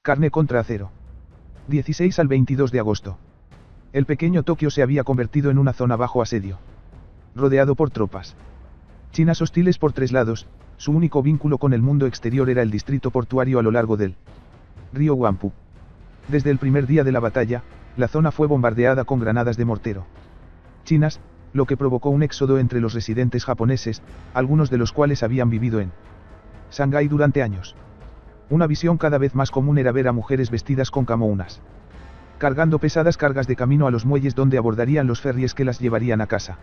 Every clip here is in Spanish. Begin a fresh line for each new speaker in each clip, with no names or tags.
Carne contra acero. 16 al 22 de agosto. El pequeño Tokio se había convertido en una zona bajo asedio. Rodeado por tropas chinas hostiles por 3 lados, su único vínculo con el mundo exterior era el distrito portuario a lo largo del río Wampu. Desde el primer día de la batalla, la zona fue bombardeada con granadas de mortero chinas, lo que provocó un éxodo entre los residentes japoneses, algunos de los cuales habían vivido en Shanghái durante años. Una visión cada vez más común era ver a mujeres vestidas con kimonos, cargando pesadas cargas de camino a los muelles donde abordarían los ferries que las llevarían a casa.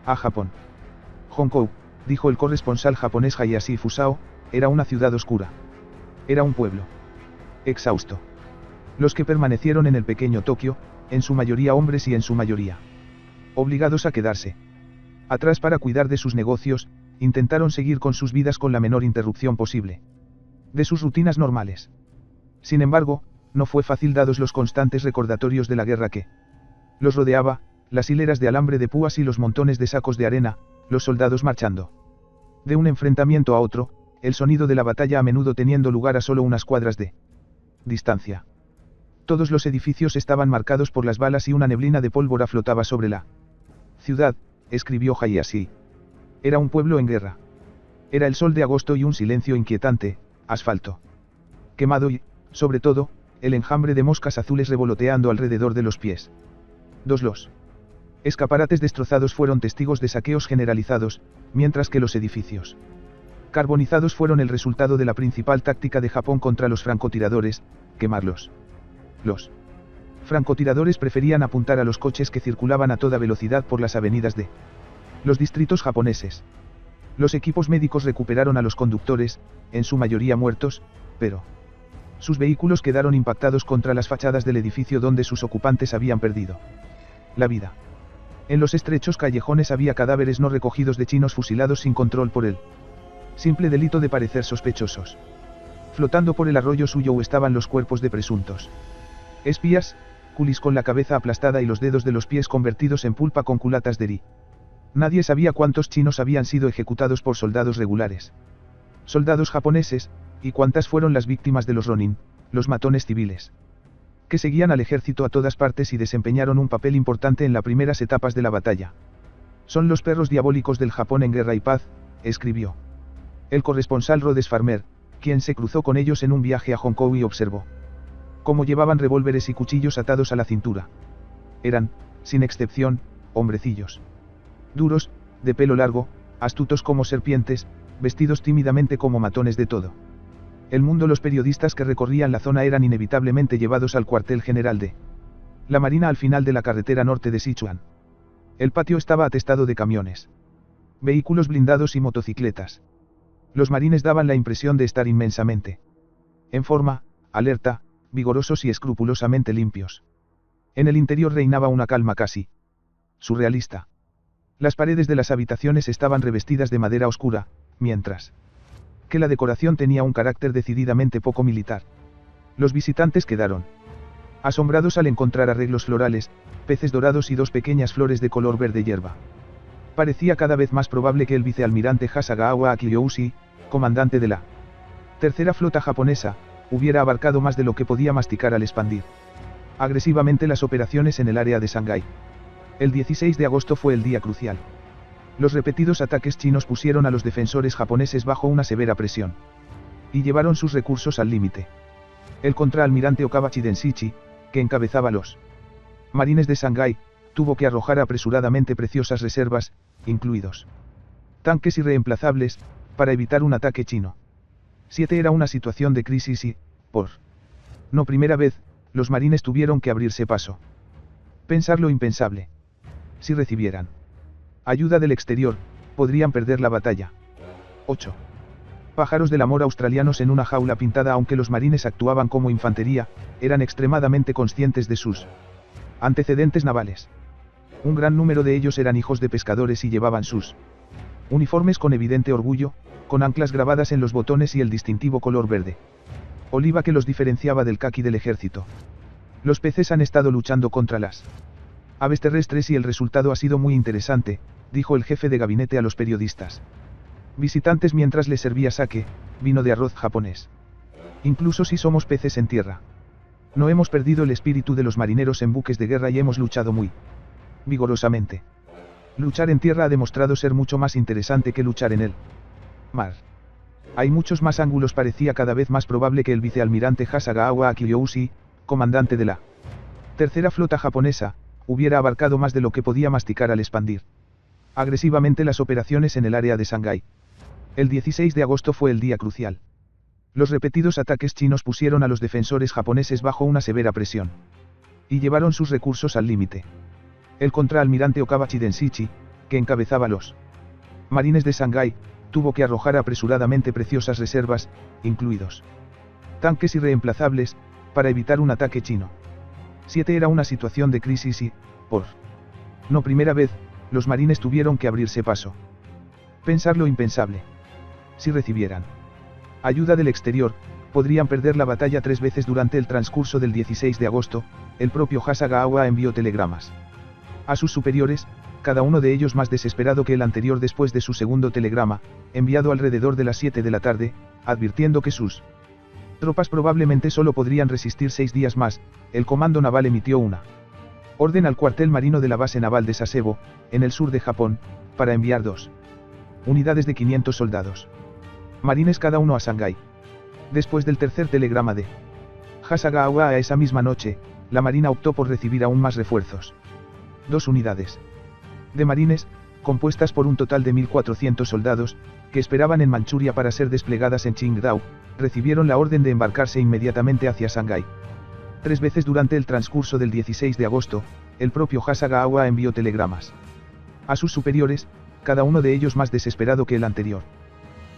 A Japón. Hong Kong, dijo el corresponsal japonés Hayashi Fusao, era una ciudad oscura. Era un pueblo exhausto. Los que permanecieron en el pequeño Tokio, en su mayoría hombres y en su mayoría obligados a quedarse atrás para cuidar de sus negocios, intentaron seguir con sus vidas con la menor interrupción posible de sus rutinas normales. Sin embargo, no fue fácil dados los constantes recordatorios de la guerra que los rodeaba, las hileras de alambre de púas y los montones de sacos de arena, los soldados marchando de un enfrentamiento a otro, el sonido de la batalla a menudo teniendo lugar a solo unas cuadras de distancia. Todos los edificios estaban marcados por las balas y una neblina de pólvora flotaba sobre la ciudad, escribió Hayashi. Era un pueblo en guerra. Era el sol de agosto y un silencio inquietante, asfalto quemado y, sobre todo, el enjambre de moscas azules revoloteando alrededor de los pies. Los escaparates destrozados fueron testigos de saqueos generalizados, mientras que los edificios carbonizados fueron el resultado de la principal táctica de Japón contra los francotiradores, quemarlos. Los francotiradores preferían apuntar a los coches que circulaban a toda velocidad por las avenidas de los distritos japoneses. Los equipos médicos recuperaron a los conductores, en su mayoría muertos, pero sus vehículos quedaron impactados contra las fachadas del edificio donde sus ocupantes habían perdido la vida. En los estrechos callejones había cadáveres no recogidos de chinos fusilados sin control por el simple delito de parecer sospechosos. Flotando por el arroyo suyo estaban los cuerpos de presuntos espías, culis con la cabeza aplastada y los dedos de los pies convertidos en pulpa con culatas de ri. Nadie sabía cuántos chinos habían sido ejecutados por soldados regulares, soldados japoneses, y cuántas fueron las víctimas de los ronin, los matones civiles, que seguían al ejército a todas partes y desempeñaron un papel importante en las primeras etapas de la batalla. Son los perros diabólicos del Japón en guerra y paz, escribió el corresponsal Rhodes Farmer, quien se cruzó con ellos en un viaje a Hong Kong y observó cómo llevaban revólveres y cuchillos atados a la cintura. Eran, sin excepción, hombrecillos duros, de pelo largo, astutos como serpientes, vestidos tímidamente como matones de todo el mundo. Los periodistas que recorrían la zona eran inevitablemente llevados al cuartel general de la Marina al final de la carretera norte de Sichuan. El patio estaba atestado de camiones, vehículos blindados y motocicletas. Los marines daban la impresión de estar inmensamente en forma, alerta, vigorosos y escrupulosamente limpios. En el interior reinaba una calma casi surrealista. Las paredes de las habitaciones estaban revestidas de madera oscura, mientras que la decoración tenía un carácter decididamente poco militar. Los visitantes quedaron asombrados al encontrar arreglos florales, peces dorados y 2 pequeñas flores de color verde hierba. Parecía cada vez más probable que el vicealmirante Hasegawa Akiyoushi, comandante de la tercera flota japonesa, hubiera abarcado más de lo que podía masticar al expandir agresivamente las operaciones en el área de Shanghái. El 16 de agosto fue el día crucial. Los repetidos ataques chinos pusieron a los defensores japoneses bajo una severa presión y llevaron sus recursos al límite. El contraalmirante Okabachi Denshichi, que encabezaba los marines de Shanghái, tuvo que arrojar apresuradamente preciosas reservas, incluidos tanques irreemplazables, para evitar un ataque chino. 7 era una situación de crisis y, por no primera vez, los marines tuvieron que abrirse paso. Pensar lo impensable. Si recibieran ayuda del exterior, podrían perder la batalla. 8. Pájaros del amor australianos en una jaula pintada. Aunque los marines actuaban como infantería, eran extremadamente conscientes de sus antecedentes navales. Un gran número de ellos eran hijos de pescadores y llevaban sus uniformes con evidente orgullo, con anclas grabadas en los botones y el distintivo color verde oliva que los diferenciaba del caqui del ejército. Los peces han estado luchando contra las aves terrestres y el resultado ha sido muy interesante, dijo el jefe de gabinete a los periodistas visitantes mientras les servía sake, vino de arroz japonés. Incluso si somos peces en tierra. No hemos perdido el espíritu de los marineros en buques de guerra y hemos luchado muy vigorosamente. Luchar en tierra ha demostrado ser mucho más interesante que luchar en el mar. Hay muchos más ángulos. Parecía cada vez más probable que el vicealmirante Hasegawa Akiyoushi, comandante de la tercera flota japonesa, hubiera abarcado más de lo que podía masticar al expandir agresivamente las operaciones en el área de Shanghái. El 16 de agosto fue el día crucial. Los repetidos ataques chinos pusieron a los defensores japoneses bajo una severa presión. Y llevaron sus recursos al límite. El contraalmirante Okabachi Denshichi, que encabezaba los marines de Shanghái, tuvo que arrojar apresuradamente preciosas reservas, incluidos tanques irreemplazables, para evitar un ataque chino. 7 Era una situación de crisis y, por no primera vez, los marines tuvieron que abrirse paso. Pensar lo impensable. Si recibieran ayuda del exterior, podrían perder la batalla 3 veces. Durante el transcurso del 16 de agosto, el propio Hasegawa envió telegramas a sus superiores, cada uno de ellos más desesperado que el anterior. Después de su segundo telegrama, enviado alrededor de las 7 de la tarde, advirtiendo que sus tropas probablemente solo podrían resistir 6 días más, el Comando Naval emitió una orden al cuartel marino de la base naval de Sasebo, en el sur de Japón, para enviar 2 unidades de 500 soldados marines cada uno a Shanghái. Después del tercer telegrama de Hasegawa a esa misma noche, la Marina optó por recibir aún más refuerzos. 2 unidades de marines, compuestas por un total de 1.400 soldados, que esperaban en Manchuria para ser desplegadas en Qingdao, recibieron la orden de embarcarse inmediatamente hacia Shanghái. 3 veces durante el transcurso del 16 de agosto, el propio Hasegawa envió telegramas a sus superiores, cada uno de ellos más desesperado que el anterior.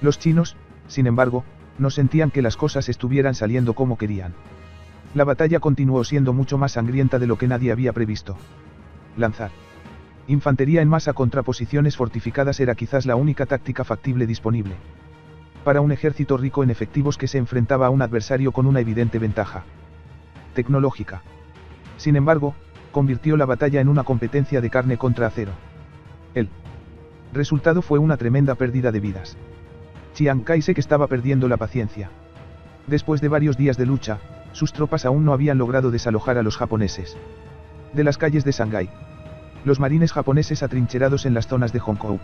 Los chinos, sin embargo, no sentían que las cosas estuvieran saliendo como querían. La batalla continuó siendo mucho más sangrienta de lo que nadie había previsto. Lanzar infantería en masa contra posiciones fortificadas era quizás la única táctica factible disponible para un ejército rico en efectivos que se enfrentaba a un adversario con una evidente ventaja tecnológica. Sin embargo, convirtió la batalla en una competencia de carne contra acero. El resultado fue una tremenda pérdida de vidas. Chiang Kai-shek estaba perdiendo la paciencia. Después de varios días de lucha, sus tropas aún no habían logrado desalojar a los japoneses de las calles de Shanghái. Los marines japoneses atrincherados en las zonas de Hongkou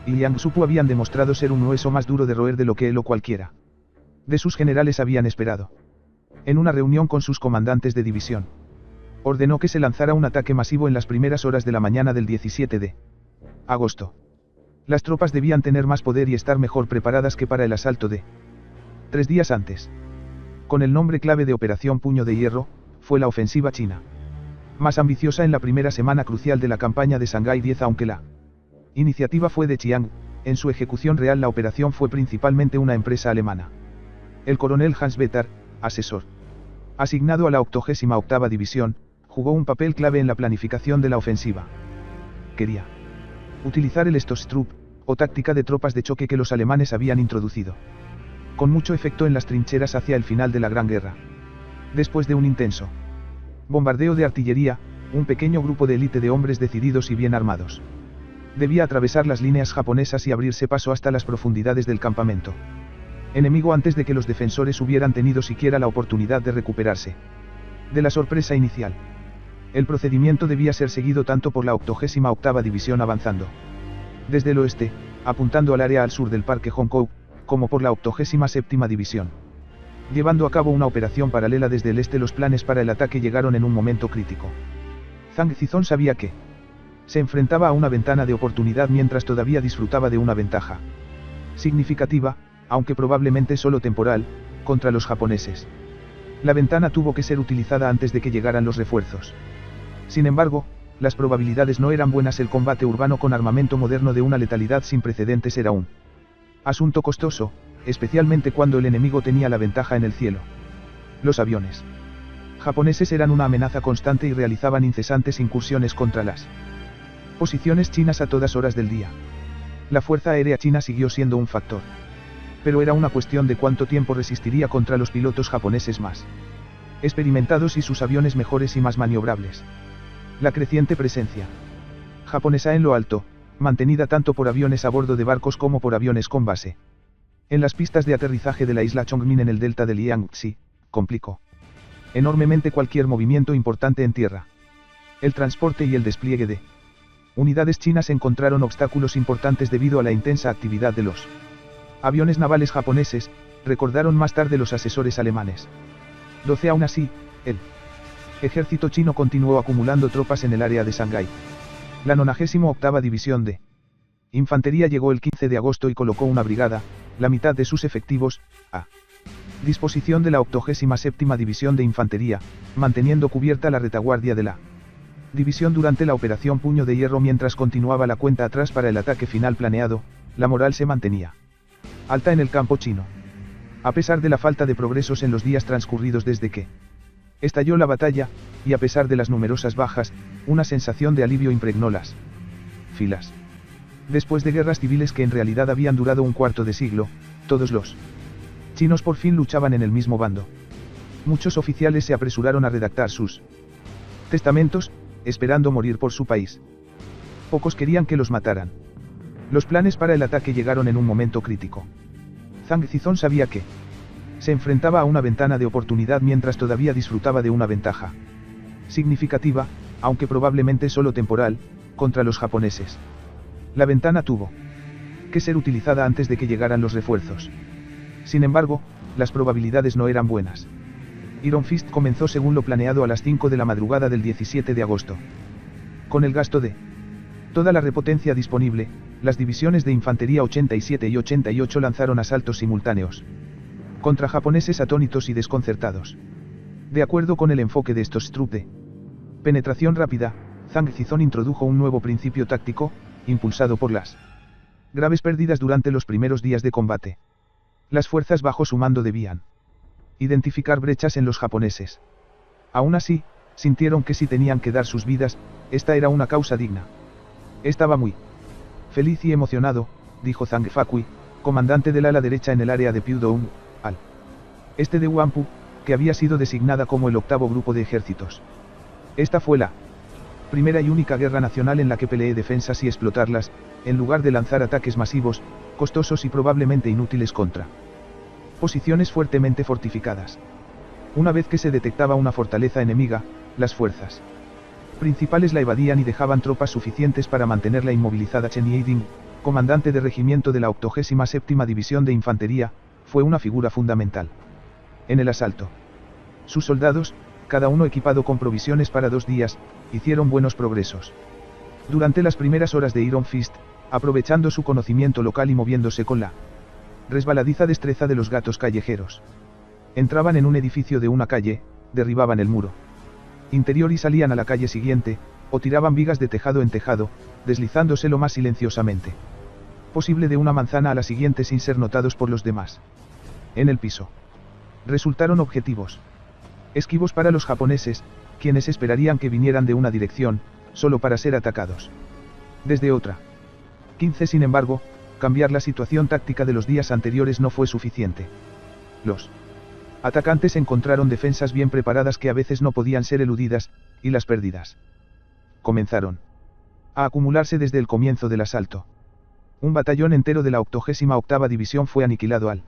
y Liangsupu habían demostrado ser un hueso más duro de roer de lo que él o cualquiera de sus generales habían esperado. En una reunión con sus comandantes de división, ordenó que se lanzara un ataque masivo en las primeras horas de la mañana del 17 de agosto. Las tropas debían tener más poder y estar mejor preparadas que para el asalto de 3 días antes. Con el nombre clave de Operación Puño de Hierro, fue la ofensiva china más ambiciosa en la primera semana crucial de la campaña de Shanghái 10. Aunque la iniciativa fue de Chiang, en su ejecución real la operación fue principalmente una empresa alemana. El coronel Hans Betar, asesor asignado a la 88ª División, jugó un papel clave en la planificación de la ofensiva. Quería utilizar el Stoßtrupp, o táctica de tropas de choque que los alemanes habían introducido con mucho efecto en las trincheras hacia el final de la Gran Guerra. Después de un intenso bombardeo de artillería, un pequeño grupo de élite de hombres decididos y bien armados debía atravesar las líneas japonesas y abrirse paso hasta las profundidades del campamento enemigo antes de que los defensores hubieran tenido siquiera la oportunidad de recuperarse de la sorpresa inicial. El procedimiento debía ser seguido tanto por la 88ª División avanzando desde el oeste, apuntando al área al sur del Parque Hongkou, como por la 87ª División, llevando a cabo una operación paralela desde el este. Los planes para el ataque llegaron en un momento crítico. Zhang Zizong sabía que se enfrentaba a una ventana de oportunidad mientras todavía disfrutaba de una ventaja significativa, aunque probablemente solo temporal, contra los japoneses. La ventana tuvo que ser utilizada antes de que llegaran los refuerzos. Sin embargo, las probabilidades no eran buenas. El combate urbano con armamento moderno de una letalidad sin precedentes era un asunto costoso, especialmente cuando el enemigo tenía la ventaja en el cielo. Los aviones japoneses eran una amenaza constante y realizaban incesantes incursiones contra las posiciones chinas a todas horas del día. La fuerza aérea china siguió siendo un factor, pero era una cuestión de cuánto tiempo resistiría contra los pilotos japoneses más experimentados y sus aviones mejores y más maniobrables. La creciente presencia japonesa en lo alto, mantenida tanto por aviones a bordo de barcos como por aviones con base En las pistas de aterrizaje de la isla Chongmin en el delta del Yangtze, complicó enormemente cualquier movimiento importante en tierra. El transporte y el despliegue de unidades chinas encontraron obstáculos importantes debido a la intensa actividad de los aviones navales japoneses, recordaron más tarde los asesores alemanes. 12 Aún así, el ejército chino continuó acumulando tropas en el área de Shanghái. La 98ª División de Infantería llegó el 15 de agosto y colocó una brigada, la mitad de sus efectivos, a disposición de la 87ª División de Infantería, manteniendo cubierta la retaguardia de la división durante la Operación Puño de Hierro mientras continuaba la cuenta atrás para el ataque final planeado. La moral se mantenía alta en el campo chino. A pesar de la falta de progresos en los días transcurridos desde que estalló la batalla, y a pesar de las numerosas bajas, una sensación de alivio impregnó las filas. Después de guerras civiles que en realidad habían durado un cuarto de siglo, todos los chinos por fin luchaban en el mismo bando. Muchos oficiales se apresuraron a redactar sus testamentos, esperando morir por su país. Pocos querían que los mataran. Los planes para el ataque llegaron en un momento crítico. Zhang Zizong sabía que se enfrentaba a una ventana de oportunidad mientras todavía disfrutaba de una ventaja significativa, aunque probablemente solo temporal, contra los japoneses. La ventana tuvo que ser utilizada antes de que llegaran los refuerzos. Sin embargo, las probabilidades no eran buenas. Iron Fist comenzó según lo planeado a las 5 de la madrugada del 17 de agosto. Con el gasto de toda la repotencia disponible, las divisiones de infantería 87 y 88 lanzaron asaltos simultáneos contra japoneses atónitos y desconcertados. De acuerdo con el enfoque de estos trupes de penetración rápida, Zhang Zizong introdujo un nuevo principio táctico, impulsado por las graves pérdidas durante los primeros días de combate. Las fuerzas bajo su mando debían identificar brechas en los japoneses. Aún así, sintieron que si tenían que dar sus vidas, esta era una causa digna. Estaba muy feliz y emocionado, dijo Zhang Fakui, comandante del ala derecha en el área de Pudong, al este de Wampu, que había sido designada como el 8º grupo de ejércitos. Esta fue la primera y única guerra nacional en la que peleé defensas y explotarlas, en lugar de lanzar ataques masivos, costosos y probablemente inútiles contra posiciones fuertemente fortificadas. Una vez que se detectaba una fortaleza enemiga, las fuerzas principales la evadían y dejaban tropas suficientes para mantenerla inmovilizada. Chen Yiding, comandante de regimiento de la 87ª División de Infantería, fue una figura fundamental en el asalto. Sus soldados, cada uno equipado con provisiones para 2 días, hicieron buenos progresos. Durante las primeras horas de Iron Fist, aprovechando su conocimiento local y moviéndose con la resbaladiza destreza de los gatos callejeros, entraban en un edificio de una calle, derribaban el muro interior y salían a la calle siguiente, o tiraban vigas de tejado en tejado, deslizándose lo más silenciosamente posible de una manzana a la siguiente sin ser notados por los demás. En el piso resultaron objetivos esquivos para los japoneses, quienes esperarían que vinieran de una dirección, solo para ser atacados desde otra. 15 Sin embargo, cambiar la situación táctica de los días anteriores no fue suficiente. Los atacantes encontraron defensas bien preparadas que a veces no podían ser eludidas, y las pérdidas comenzaron a acumularse desde el comienzo del asalto. Un batallón entero de la 88ª División fue aniquilado al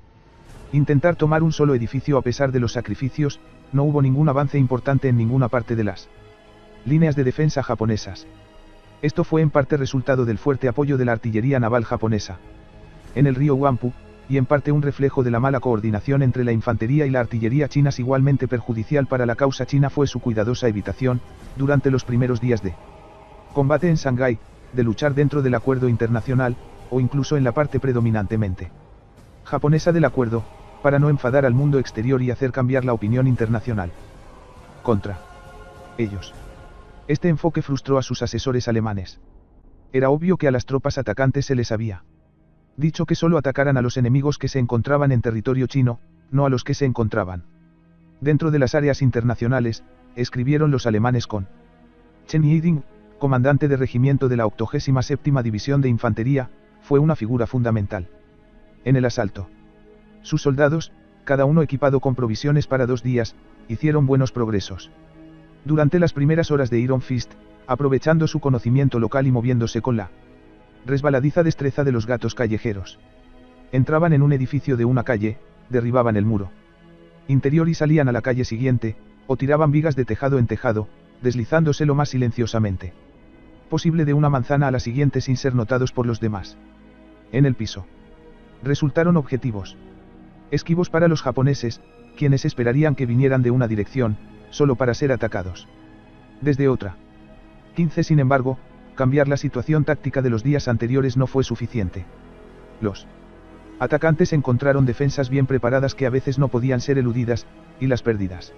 intentar tomar un solo edificio. A pesar de los sacrificios, no hubo ningún avance importante en ninguna parte de las líneas de defensa japonesas. Esto fue en parte resultado del fuerte apoyo de la artillería naval japonesa en el río Wampu, y en parte un reflejo de la mala coordinación entre la infantería y la artillería chinas. Igualmente perjudicial para la causa china fue su cuidadosa evitación, durante los primeros días de combate en Shanghái, de luchar dentro del acuerdo internacional, o incluso en la parte predominantemente japonesa del acuerdo, para no enfadar al mundo exterior y hacer cambiar la opinión internacional contra ellos. Este enfoque frustró a sus asesores alemanes. Era obvio que a las tropas atacantes se les había dicho que solo atacaran a los enemigos que se encontraban en territorio chino, no a los que se encontraban dentro de las áreas internacionales, escribieron los alemanes con Chen Yiding, comandante de regimiento de la 87ª División de Infantería, fue una figura fundamental en el asalto. Sus soldados, cada uno equipado con provisiones para 2 días, hicieron buenos progresos. Durante las primeras horas de Iron Fist, aprovechando su conocimiento local y moviéndose con la resbaladiza destreza de los gatos callejeros, Entraban en un edificio de una calle, derribaban el muro interior y salían a la calle siguiente, o tiraban vigas de tejado en tejado, deslizándose lo más silenciosamente posible de una manzana a la siguiente sin ser notados por los demás. En el piso. Resultaron objetivos esquivos para los japoneses, quienes esperarían que vinieran de una dirección, solo para ser atacados desde otra. 15. Sin embargo, cambiar la situación táctica de los días anteriores no fue suficiente. Los atacantes encontraron defensas bien preparadas que a veces no podían ser eludidas, y las pérdidas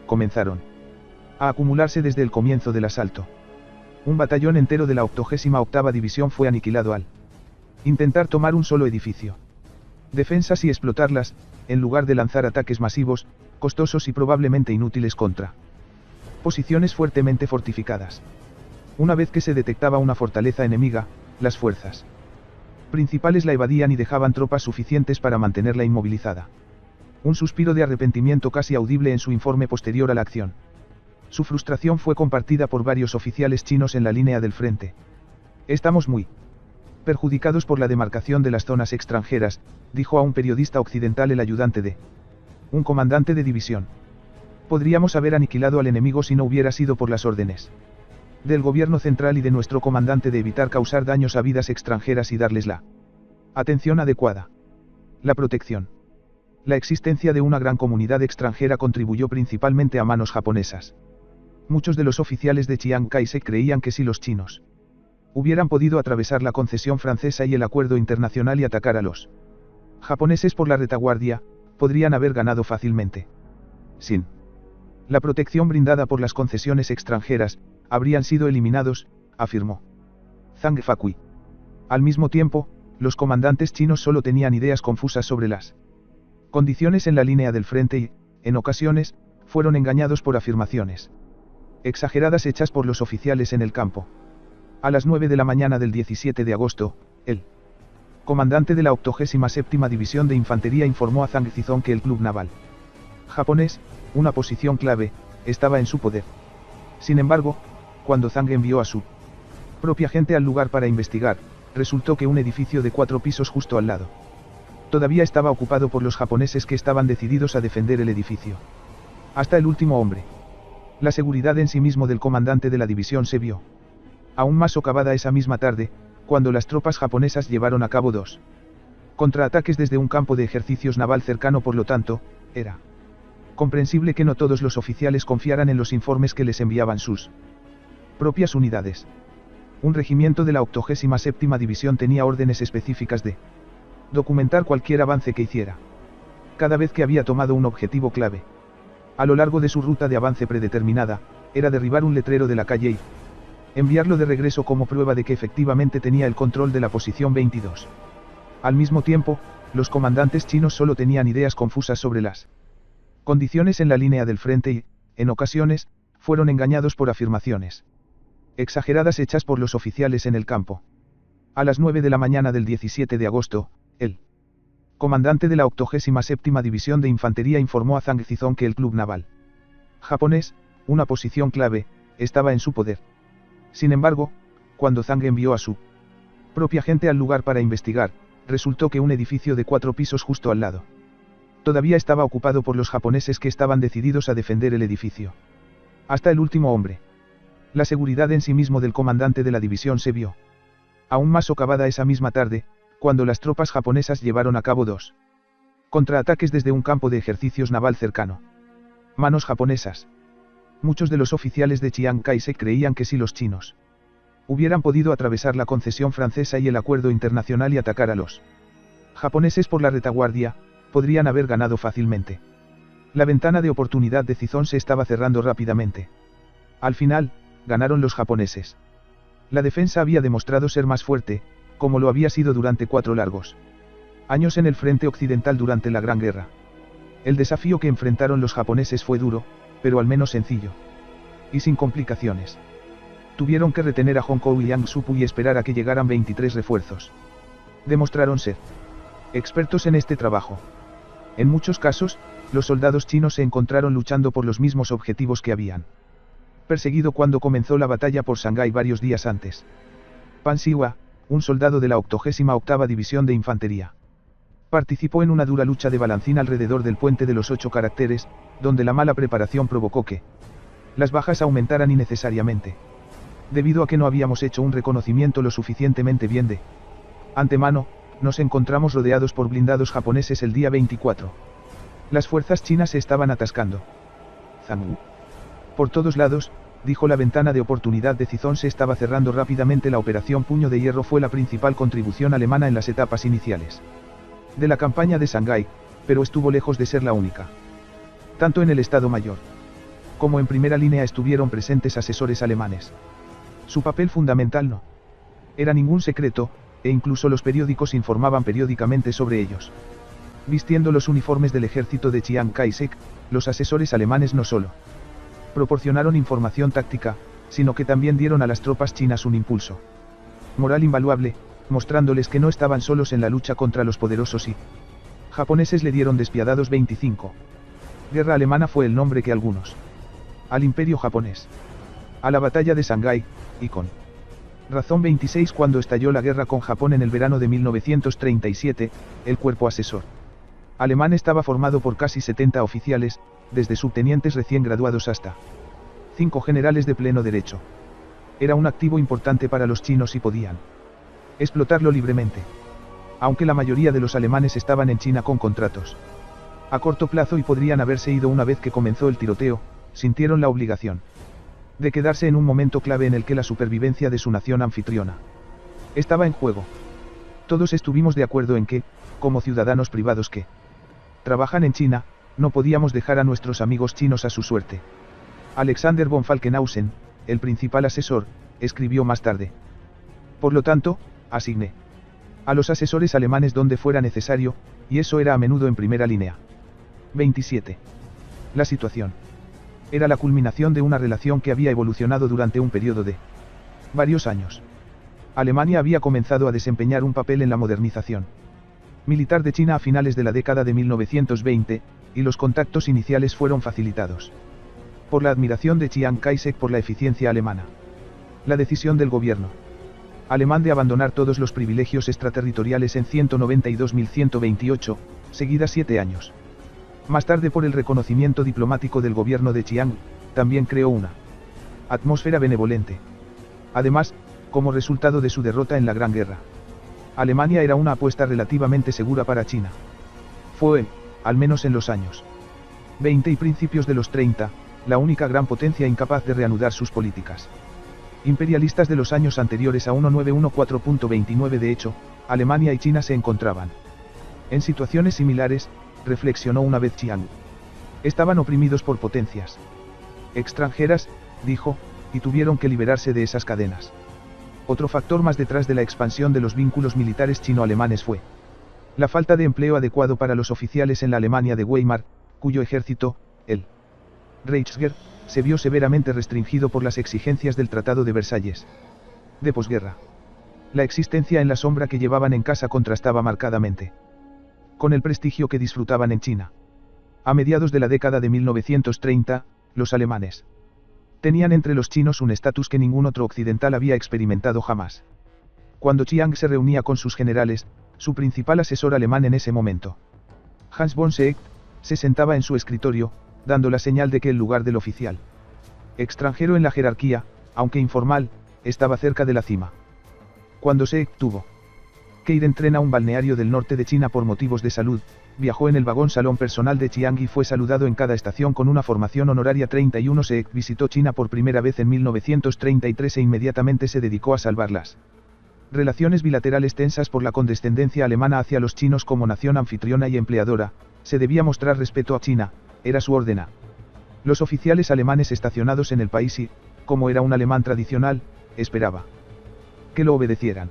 comenzaron a acumularse desde el comienzo del asalto. Un batallón entero de la 88ª División fue aniquilado al intentar tomar un solo edificio. Defensas y explotarlas, en lugar de lanzar ataques masivos, costosos y probablemente inútiles contra posiciones fuertemente fortificadas. Una vez que se detectaba una fortaleza enemiga, las fuerzas principales la evadían y dejaban tropas suficientes para mantenerla inmovilizada. Un suspiro de arrepentimiento casi audible en su informe posterior a la acción. Su frustración fue compartida por varios oficiales chinos en la línea del frente. Estamos muy perjudicados por la demarcación de las zonas extranjeras, dijo a un periodista occidental el ayudante de un comandante de división. Podríamos haber aniquilado al enemigo si no hubiera sido por las órdenes del gobierno central y de nuestro comandante de evitar causar daños a vidas extranjeras y darles la atención adecuada. La protección. La existencia de una gran comunidad extranjera contribuyó principalmente a manos japonesas. Muchos de los oficiales de Chiang Kai-shek creían que si los chinos hubieran podido atravesar la concesión francesa y el acuerdo internacional y atacar a los japoneses por la retaguardia, podrían haber ganado fácilmente. Sin la protección brindada por las concesiones extranjeras, habrían sido eliminados, afirmó Zhang Faqui. Al mismo tiempo, los comandantes chinos solo tenían ideas confusas sobre las condiciones en la línea del frente y, en ocasiones, fueron engañados por afirmaciones exageradas hechas por los oficiales en el campo. A las 9 de la mañana del 17 de agosto, el comandante de la 87ª División de Infantería informó a Zhang Zizong que el club naval japonés, una posición clave, estaba en su poder. Sin embargo, cuando Zhang envió a su propia gente al lugar para investigar, resultó que un edificio de 4 pisos justo al lado todavía estaba ocupado por los japoneses que estaban decididos a defender el edificio hasta el último hombre. La seguridad en sí mismo del comandante de la división se vio aún más socavada esa misma tarde, cuando las tropas japonesas llevaron a cabo 2 contraataques desde un campo de ejercicios naval cercano. Por lo tanto, era comprensible que no todos los oficiales confiaran en los informes que les enviaban sus propias unidades. Un regimiento de la 87ª División tenía órdenes específicas de documentar cualquier avance que hiciera cada vez que había tomado un objetivo clave. A lo largo de su ruta de avance predeterminada, era derribar un letrero de la calle y enviarlo de regreso como prueba de que efectivamente tenía el control de la posición 22. Al mismo tiempo, los comandantes chinos solo tenían ideas confusas sobre las condiciones en la línea del frente y, en ocasiones, fueron engañados por afirmaciones exageradas hechas por los oficiales en el campo. A las 9 de la mañana del 17 de agosto, el comandante de la 87ª División de Infantería informó a Zhang Zizong que el club naval japonés, una posición clave, estaba en su poder. Sin embargo, cuando Zhang envió a su propia gente al lugar para investigar, resultó que un edificio de 4 pisos justo al lado todavía estaba ocupado por los japoneses que estaban decididos a defender el edificio hasta el último hombre. La seguridad en sí mismo del comandante de la división se vio aún más socavada esa misma tarde, cuando las tropas japonesas llevaron a cabo 2 contraataques desde un campo de ejercicios naval cercano. Manos japonesas. Muchos de los oficiales de Chiang Kai-shek creían que si los chinos hubieran podido atravesar la concesión francesa y el acuerdo internacional y atacar a los japoneses por la retaguardia, podrían haber ganado fácilmente. La ventana de oportunidad de Zizong se estaba cerrando rápidamente. Al final, ganaron los japoneses. La defensa había demostrado ser más fuerte, como lo había sido durante 4 largos años en el frente occidental durante la Gran Guerra. El desafío que enfrentaron los japoneses fue duro, pero al menos sencillo. Y sin complicaciones. Tuvieron que retener a Hong Kong y Yangsu y esperar a que llegaran 23 refuerzos. Demostraron ser expertos en este trabajo. En muchos casos, los soldados chinos se encontraron luchando por los mismos objetivos que habían perseguido cuando comenzó la batalla por Shanghái varios días antes. Pan Siwa, un soldado de la 88ª División de Infantería Participó en una dura lucha de balancín alrededor del puente de los 8 caracteres, donde la mala preparación provocó que las bajas aumentaran innecesariamente. Debido a que no habíamos hecho un reconocimiento lo suficientemente bien de antemano, nos encontramos rodeados por blindados japoneses el día 24. Las fuerzas chinas se estaban atascando. Zhang. Por todos lados, dijo la ventana de oportunidad de Cizón se estaba cerrando rápidamente. La operación Puño de Hierro fue la principal contribución alemana en las etapas iniciales de la campaña de Shanghái, pero estuvo lejos de ser la única. Tanto en el Estado Mayor como en primera línea estuvieron presentes asesores alemanes. Su papel fundamental no era ningún secreto, e incluso los periódicos informaban periódicamente sobre ellos. Vistiendo los uniformes del ejército de Chiang Kai-shek, los asesores alemanes no solo proporcionaron información táctica, sino que también dieron a las tropas chinas un impulso moral invaluable, mostrándoles que no estaban solos en la lucha contra los poderosos y japoneses le dieron despiadados 25. Guerra alemana fue el nombre que algunos al imperio japonés, a la batalla de Shanghái, y con razón 26 cuando estalló la guerra con Japón en el verano de 1937, el cuerpo asesor alemán estaba formado por casi 70 oficiales, desde subtenientes recién graduados hasta 5 generales de pleno derecho. Era un activo importante para los chinos y podían explotarlo libremente. Aunque la mayoría de los alemanes estaban en China con contratos a corto plazo y podrían haberse ido una vez que comenzó el tiroteo, sintieron la obligación de quedarse en un momento clave en el que la supervivencia de su nación anfitriona estaba en juego. Todos estuvimos de acuerdo en que, como ciudadanos privados que trabajan en China, no podíamos dejar a nuestros amigos chinos a su suerte. Alexander von Falkenhausen, el principal asesor, escribió más tarde. Por lo tanto, asigné a los asesores alemanes donde fuera necesario, y eso era a menudo en primera línea. 27. La situación era la culminación de una relación que había evolucionado durante un periodo de varios años. Alemania había comenzado a desempeñar un papel en la modernización militar de China a finales de la década de 1920, y los contactos iniciales fueron facilitados por la admiración de Chiang Kai-shek por la eficiencia alemana. La decisión del gobierno alemán de abandonar todos los privilegios extraterritoriales en 192.128, seguidas 7 años más tarde por el reconocimiento diplomático del gobierno de Chiang, también creó una atmósfera benevolente. Además, como resultado de su derrota en la Gran Guerra, Alemania era una apuesta relativamente segura para China. Fue, al menos en los años 20 y principios de los 30, la única gran potencia incapaz de reanudar sus políticas imperialistas de los años anteriores a 1914.29. De hecho, Alemania y China se encontraban en situaciones similares, reflexionó una vez Chiang. Estaban oprimidos por potencias extranjeras, dijo, y tuvieron que liberarse de esas cadenas. Otro factor más detrás de la expansión de los vínculos militares chino-alemanes fue la falta de empleo adecuado para los oficiales en la Alemania de Weimar, cuyo ejército, el Reichswehr, se vio severamente restringido por las exigencias del Tratado de Versalles. De posguerra, la existencia en la sombra que llevaban en casa contrastaba marcadamente con el prestigio que disfrutaban en China. A mediados de la década de 1930, los alemanes tenían entre los chinos un estatus que ningún otro occidental había experimentado jamás. Cuando Chiang se reunía con sus generales, su principal asesor alemán en ese momento, Hans von Seeckt, se sentaba en su escritorio, dando la señal de que el lugar del oficial extranjero en la jerarquía, aunque informal, estaba cerca de la cima. Cuando Seeckt tuvo que ir en tren a un balneario del norte de China por motivos de salud, viajó en el vagón salón personal de Chiang y fue saludado en cada estación con una formación honoraria 31. Seeckt visitó China por primera vez en 1933 e inmediatamente se dedicó a salvar las relaciones bilaterales tensas por la condescendencia alemana hacia los chinos como nación anfitriona y empleadora. Se debía mostrar respeto a China, era su orden. Los oficiales alemanes estacionados en el país y, como era un alemán tradicional, esperaba que lo obedecieran.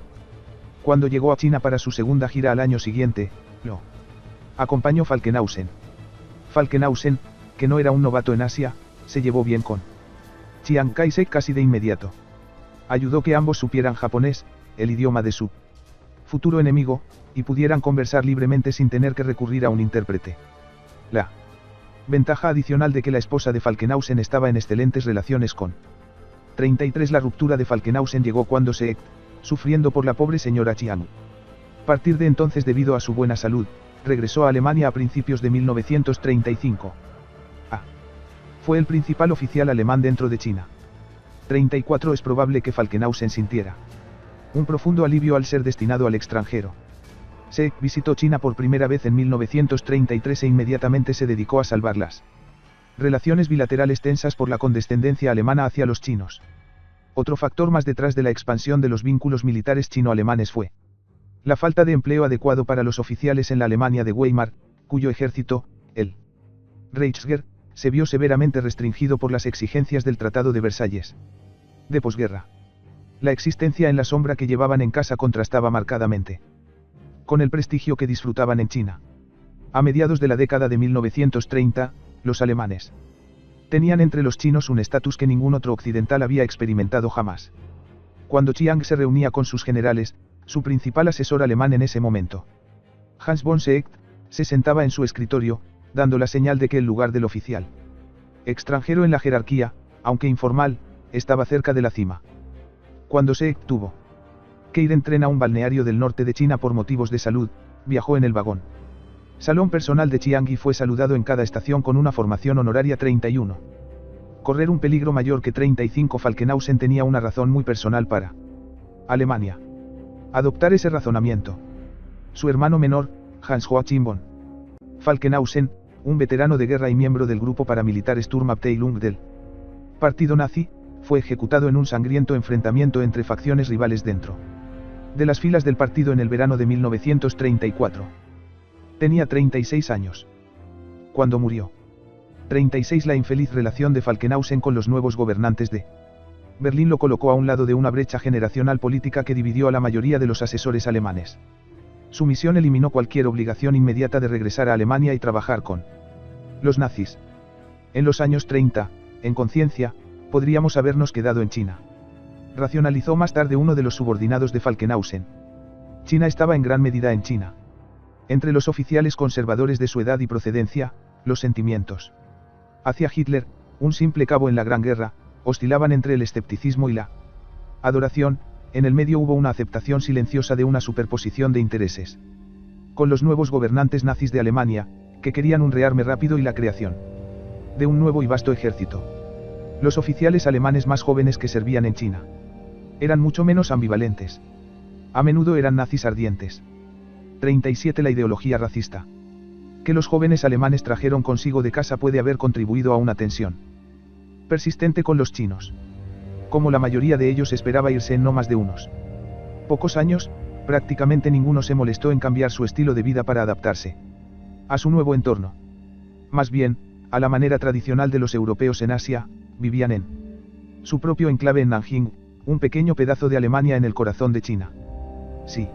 Cuando llegó a China para su segunda gira al año siguiente, lo acompañó Falkenhausen. Falkenhausen, que no era un novato en Asia, se llevó bien con Chiang Kai-shek casi de inmediato. Ayudó que ambos supieran japonés, el idioma de su futuro enemigo, y pudieran conversar libremente sin tener que recurrir a un intérprete. La ventaja adicional de que la esposa de Falkenhausen estaba en excelentes relaciones con 33. La ruptura de Falkenhausen llegó cuando Seeckt, sufriendo por la pobre señora Chiang. A partir de entonces, debido a su buena salud, regresó a Alemania a principios de 1935. Fue el principal oficial alemán dentro de China. 34 Es probable que Falkenhausen sintiera un profundo alivio al ser destinado al extranjero. Seeck visitó China por primera vez en 1933 e inmediatamente se dedicó a salvar las relaciones bilaterales tensas por la condescendencia alemana hacia los chinos. Otro factor más detrás de la expansión de los vínculos militares chino-alemanes fue la falta de empleo adecuado para los oficiales en la Alemania de Weimar, cuyo ejército, el Reichswehr, se vio severamente restringido por las exigencias del Tratado de Versalles. De posguerra. La existencia en la sombra que llevaban en casa contrastaba marcadamente con el prestigio que disfrutaban en China. A mediados de la década de 1930, los alemanes tenían entre los chinos un estatus que ningún otro occidental había experimentado jamás. Cuando Chiang se reunía con sus generales, su principal asesor alemán en ese momento, Hans von Seeckt, se sentaba en su escritorio, dando la señal de que el lugar del oficial extranjero en la jerarquía, aunque informal, estaba cerca de la cima. Cuando Seeckt tuvo que ir en tren a un balneario del norte de China por motivos de salud, viajó en el vagón salón personal de Chiang y fue saludado en cada estación con una formación honoraria 31. Correr un peligro mayor que 35. Falkenhausen tenía una razón muy personal para Alemania adoptar ese razonamiento. Su hermano menor, Hans Joachim von Falkenhausen, un veterano de guerra y miembro del grupo paramilitar Sturmabteilung del partido nazi, fue ejecutado en un sangriento enfrentamiento entre facciones rivales dentro de las filas del partido en el verano de 1934. Tenía 36 años cuando murió. 36. La infeliz relación de Falkenhausen con los nuevos gobernantes de Berlín lo colocó a un lado de una brecha generacional política que dividió a la mayoría de los asesores alemanes. Su misión eliminó cualquier obligación inmediata de regresar a Alemania y trabajar con los nazis. En los años 30, en conciencia, podríamos habernos quedado en China. Racionalizó más tarde uno de los subordinados de Falkenhausen. China estaba en gran medida en China. Entre los oficiales conservadores de su edad y procedencia, los sentimientos hacia Hitler, un simple cabo en la Gran Guerra, oscilaban entre el escepticismo y la adoración. En el medio hubo una aceptación silenciosa de una superposición de intereses con los nuevos gobernantes nazis de Alemania, que querían un rearme rápido y la creación de un nuevo y vasto ejército. Los oficiales alemanes más jóvenes que servían en China eran mucho menos ambivalentes. A menudo eran nazis ardientes. 37. La ideología racista que los jóvenes alemanes trajeron consigo de casa puede haber contribuido a una tensión persistente con los chinos. Como la mayoría de ellos esperaba irse en no más de unos pocos años, prácticamente ninguno se molestó en cambiar su estilo de vida para adaptarse a su nuevo entorno. Más bien, a la manera tradicional de los europeos en Asia, vivían en su propio enclave en Nanjing, un pequeño pedazo de Alemania en el corazón de China. Sí.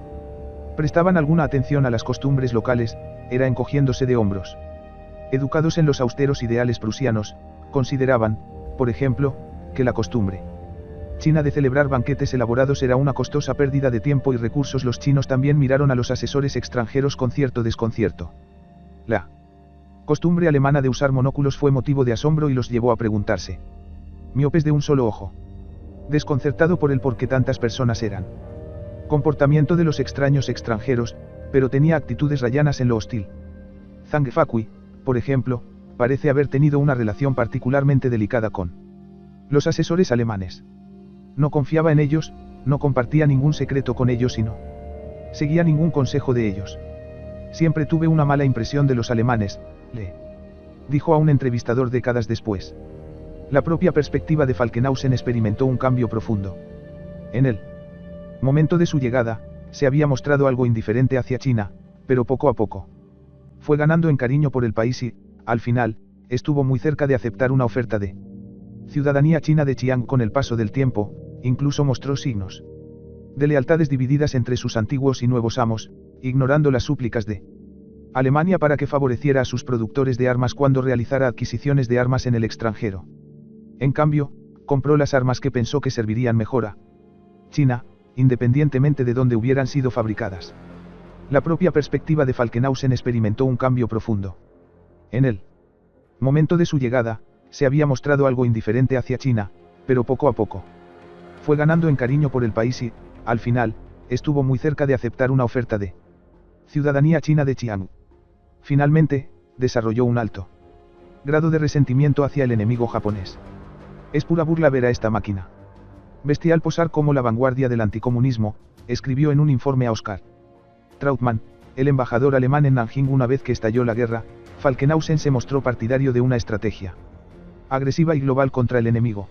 Prestaban alguna atención a las costumbres locales, era encogiéndose de hombros. Educados en los austeros ideales prusianos, consideraban, por ejemplo, que la costumbre china de celebrar banquetes elaborados era una costosa pérdida de tiempo y recursos. Los chinos también miraron a los asesores extranjeros con cierto desconcierto. La costumbre alemana de usar monóculos fue motivo de asombro y los llevó a preguntarse: miopes de un solo ojo. Desconcertado por el por qué tantas personas eran comportamiento de los extraños extranjeros, pero tenía actitudes rayanas en lo hostil. Zhang Fakui, por ejemplo, parece haber tenido una relación particularmente delicada con los asesores alemanes. No confiaba en ellos, no compartía ningún secreto con ellos y no seguía ningún consejo de ellos. Siempre tuve una mala impresión de los alemanes, le dijo a un entrevistador décadas después. La propia perspectiva de Falkenhausen experimentó un cambio profundo. En el momento de su llegada, se había mostrado algo indiferente hacia China, pero poco a poco fue ganando en cariño por el país y, al final, estuvo muy cerca de aceptar una oferta de ciudadanía china de Chiang. Con el paso del tiempo, incluso mostró signos de lealtades divididas entre sus antiguos y nuevos amos, ignorando las súplicas de Alemania para que favoreciera a sus productores de armas cuando realizara adquisiciones de armas en el extranjero. En cambio, compró las armas que pensó que servirían mejor a China, independientemente de dónde hubieran sido fabricadas. La propia perspectiva de Falkenhausen experimentó un cambio profundo. En el momento de su llegada, se había mostrado algo indiferente hacia China, pero poco a poco fue ganando en cariño por el país y, al final, estuvo muy cerca de aceptar una oferta de ciudadanía china de Chiang. Finalmente, desarrolló un alto grado de resentimiento hacia el enemigo japonés. Es pura burla ver a esta máquina bestial posar como la vanguardia del anticomunismo, escribió en un informe a Oscar Trautmann, el embajador alemán en Nanjing una vez que estalló la guerra. Falkenhausen se mostró partidario de una estrategia agresiva y global contra el enemigo.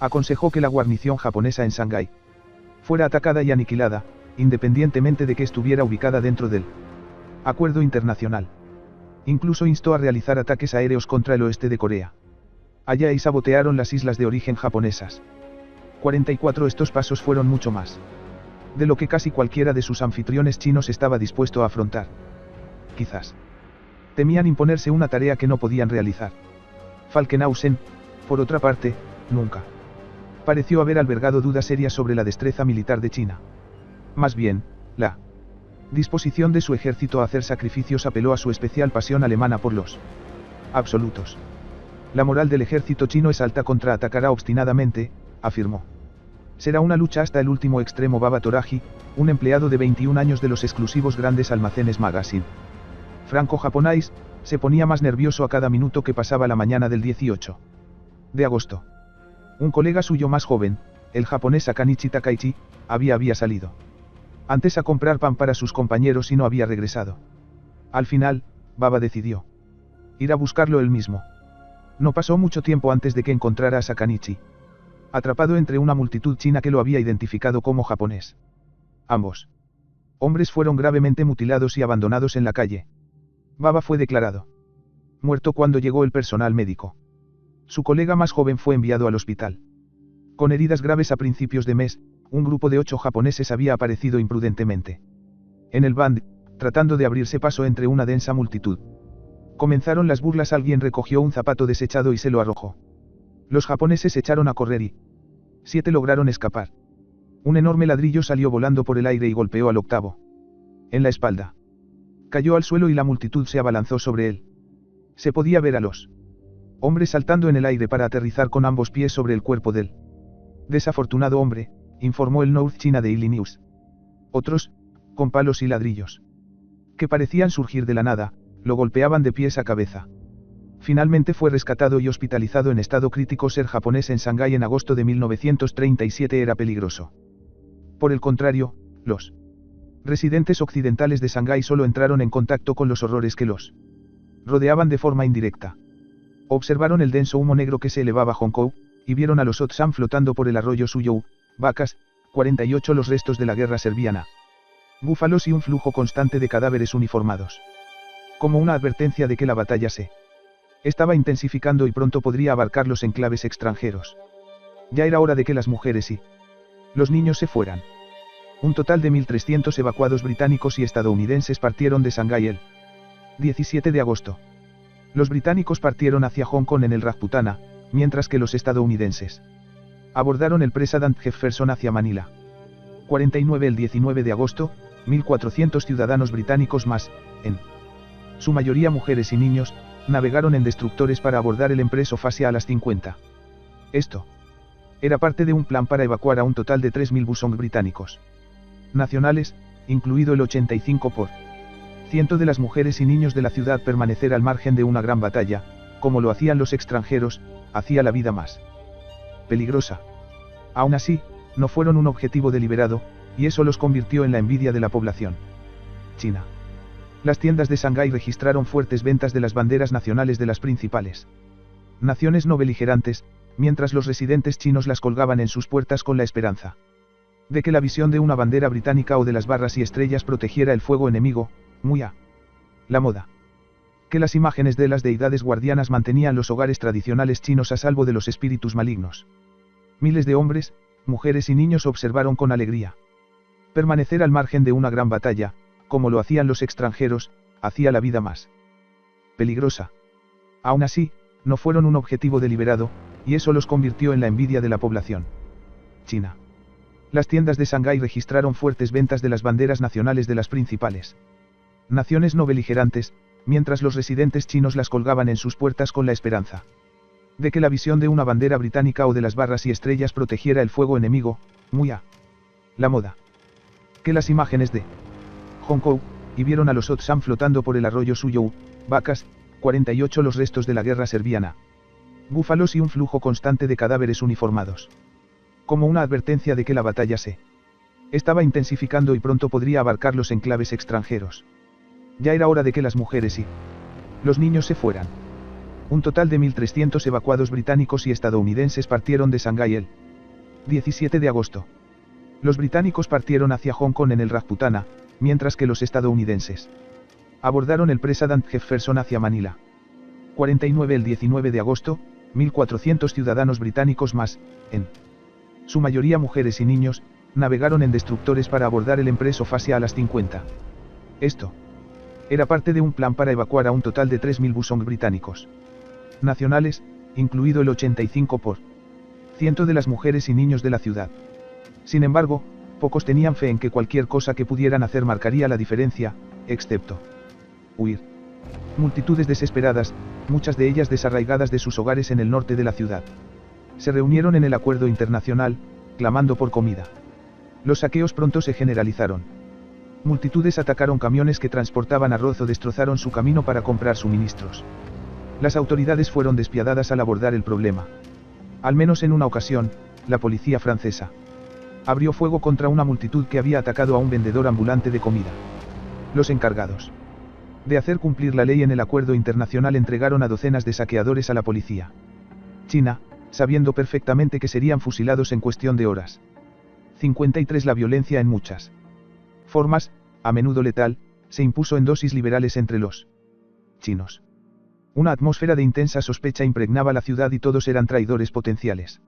Aconsejó que la guarnición japonesa en Shanghái fuera atacada y aniquilada, independientemente de que estuviera ubicada dentro del acuerdo internacional. Incluso instó a realizar ataques aéreos contra el oeste de Corea. Allá y sabotearon las islas de origen japonesas. 44 Estos pasos fueron mucho más de lo que casi cualquiera de sus anfitriones chinos estaba dispuesto a afrontar. Quizás temían imponerse una tarea que no podían realizar. Falkenhausen, por otra parte, nunca pareció haber albergado dudas serias sobre la destreza militar de China. Más bien, la disposición de su ejército a hacer sacrificios apeló a su especial pasión alemana por los absolutos. La moral del ejército chino es alta, contraatacará obstinadamente, afirmó. Será una lucha hasta el último extremo. Baba Toraji, un empleado de 21 años de los exclusivos grandes almacenes Magazine franco-japonés, se ponía más nervioso a cada minuto que pasaba la mañana del 18 de agosto. Un colega suyo más joven, el japonés Akanichi Takaichi, había salido antes a comprar pan para sus compañeros y no había regresado. Al final, Baba decidió ir a buscarlo él mismo. No pasó mucho tiempo antes de que encontrara a Sakanichi atrapado entre una multitud china que lo había identificado como japonés. Ambos hombres fueron gravemente mutilados y abandonados en la calle. Baba fue declarado muerto cuando llegó el personal médico. Su colega más joven fue enviado al hospital. Con heridas graves a principios de mes, un grupo de 8 japoneses había aparecido imprudentemente en el band, tratando de abrirse paso entre una densa multitud. Comenzaron las burlas. Alguien recogió un zapato desechado y se lo arrojó. Los japoneses echaron a correr y 7 lograron escapar. Un enorme ladrillo salió volando por el aire y golpeó al octavo en la espalda. Cayó al suelo y la multitud se abalanzó sobre él. Se podía ver a los hombres saltando en el aire para aterrizar con ambos pies sobre el cuerpo del desafortunado hombre, informó el North China Daily News. Otros, con palos y ladrillos que parecían surgir de la nada, lo golpeaban de pies a cabeza. Finalmente fue rescatado y hospitalizado en estado crítico. Ser japonés en Shanghái en agosto de 1937 era peligroso. Por el contrario, los residentes occidentales de Shanghái solo entraron en contacto con los horrores que los rodeaban de forma indirecta. Observaron el denso humo negro que se elevaba a Hong Kong, y vieron a los Otsam flotando por el arroyo Suyou, vacas, 48 los restos de la guerra serbiana, búfalos y un flujo constante de cadáveres uniformados. Como una advertencia de que la batalla se estaba intensificando y pronto podría abarcar los enclaves extranjeros. Ya era hora de que las mujeres y los niños se fueran. Un total de 1.300 evacuados británicos y estadounidenses partieron de Shanghái el 17 de agosto. Los británicos partieron hacia Hong Kong en el Rajputana, mientras que los estadounidenses abordaron el President Jefferson hacia Manila. 49 El 19 de agosto, 1.400 ciudadanos británicos más, en su mayoría mujeres y niños, navegaron en destructores para abordar el Empress of Asia a las 50. Esto era parte de un plan para evacuar a un total de 3.000 busong británicos nacionales, incluido el 85% de las mujeres y niños de la ciudad. Permanecer al margen de una gran batalla, como lo hacían los extranjeros, hacía la vida más peligrosa. Aún así, no fueron un objetivo deliberado, y eso los convirtió en la envidia de la población china. Las tiendas de Shanghái registraron fuertes ventas de las banderas nacionales de las principales naciones no beligerantes, mientras los residentes chinos las colgaban en sus puertas con la esperanza de que la visión de una bandera británica o de las barras y estrellas protegiera el fuego enemigo, muy a la moda. Que las imágenes de las deidades guardianas mantenían los hogares tradicionales chinos a salvo de los espíritus malignos. Miles de hombres, mujeres y niños observaron con alegría. Permanecer al margen de una gran batalla, como lo hacían los extranjeros, hacía la vida más peligrosa. Aún así, no fueron un objetivo deliberado, y eso los convirtió en la envidia de la población china. Las tiendas de Shanghái registraron fuertes ventas de las banderas nacionales de las principales naciones no beligerantes, mientras los residentes chinos las colgaban en sus puertas con la esperanza de que la visión de una bandera británica o de las barras y estrellas protegiera el fuego enemigo, muy a la moda. Que las imágenes de Hong Kong, y vieron a los Otsam flotando por el arroyo Suyou, vacas, 48 los restos de la guerra serbiana. Búfalos y un flujo constante de cadáveres uniformados. Como una advertencia de que la batalla se estaba intensificando y pronto podría abarcar los enclaves extranjeros. Ya era hora de que las mujeres y los niños se fueran. Un total de 1.300 evacuados británicos y estadounidenses partieron de Shanghái el 17 de agosto. Los británicos partieron hacia Hong Kong en el Rajputana, mientras que los estadounidenses abordaron el President Jefferson hacia Manila. 49 el 19 de agosto, 1.400 ciudadanos británicos más, en su mayoría mujeres y niños, navegaron en destructores para abordar el Empress of Asia a las 50. Esto era parte de un plan para evacuar a un total de 3.000 Busong británicos nacionales, incluido el 85% de las mujeres y niños de la ciudad. Sin embargo, pocos tenían fe en que cualquier cosa que pudieran hacer marcaría la diferencia, excepto huir. Multitudes desesperadas, muchas de ellas desarraigadas de sus hogares en el norte de la ciudad, se reunieron en el acuerdo internacional, clamando por comida. Los saqueos pronto se generalizaron. Multitudes atacaron camiones que transportaban arroz o destrozaron su camino para comprar suministros. Las autoridades fueron despiadadas al abordar el problema. Al menos en una ocasión, la policía francesa abrió fuego contra una multitud que había atacado a un vendedor ambulante de comida. Los encargados de hacer cumplir la ley en el acuerdo internacional entregaron a docenas de saqueadores a la policía china, sabiendo perfectamente que serían fusilados en cuestión de horas. 53 La violencia en muchas formas, a menudo letal, se impuso en dosis liberales entre los chinos. Una atmósfera de intensa sospecha impregnaba la ciudad y todos eran traidores potenciales.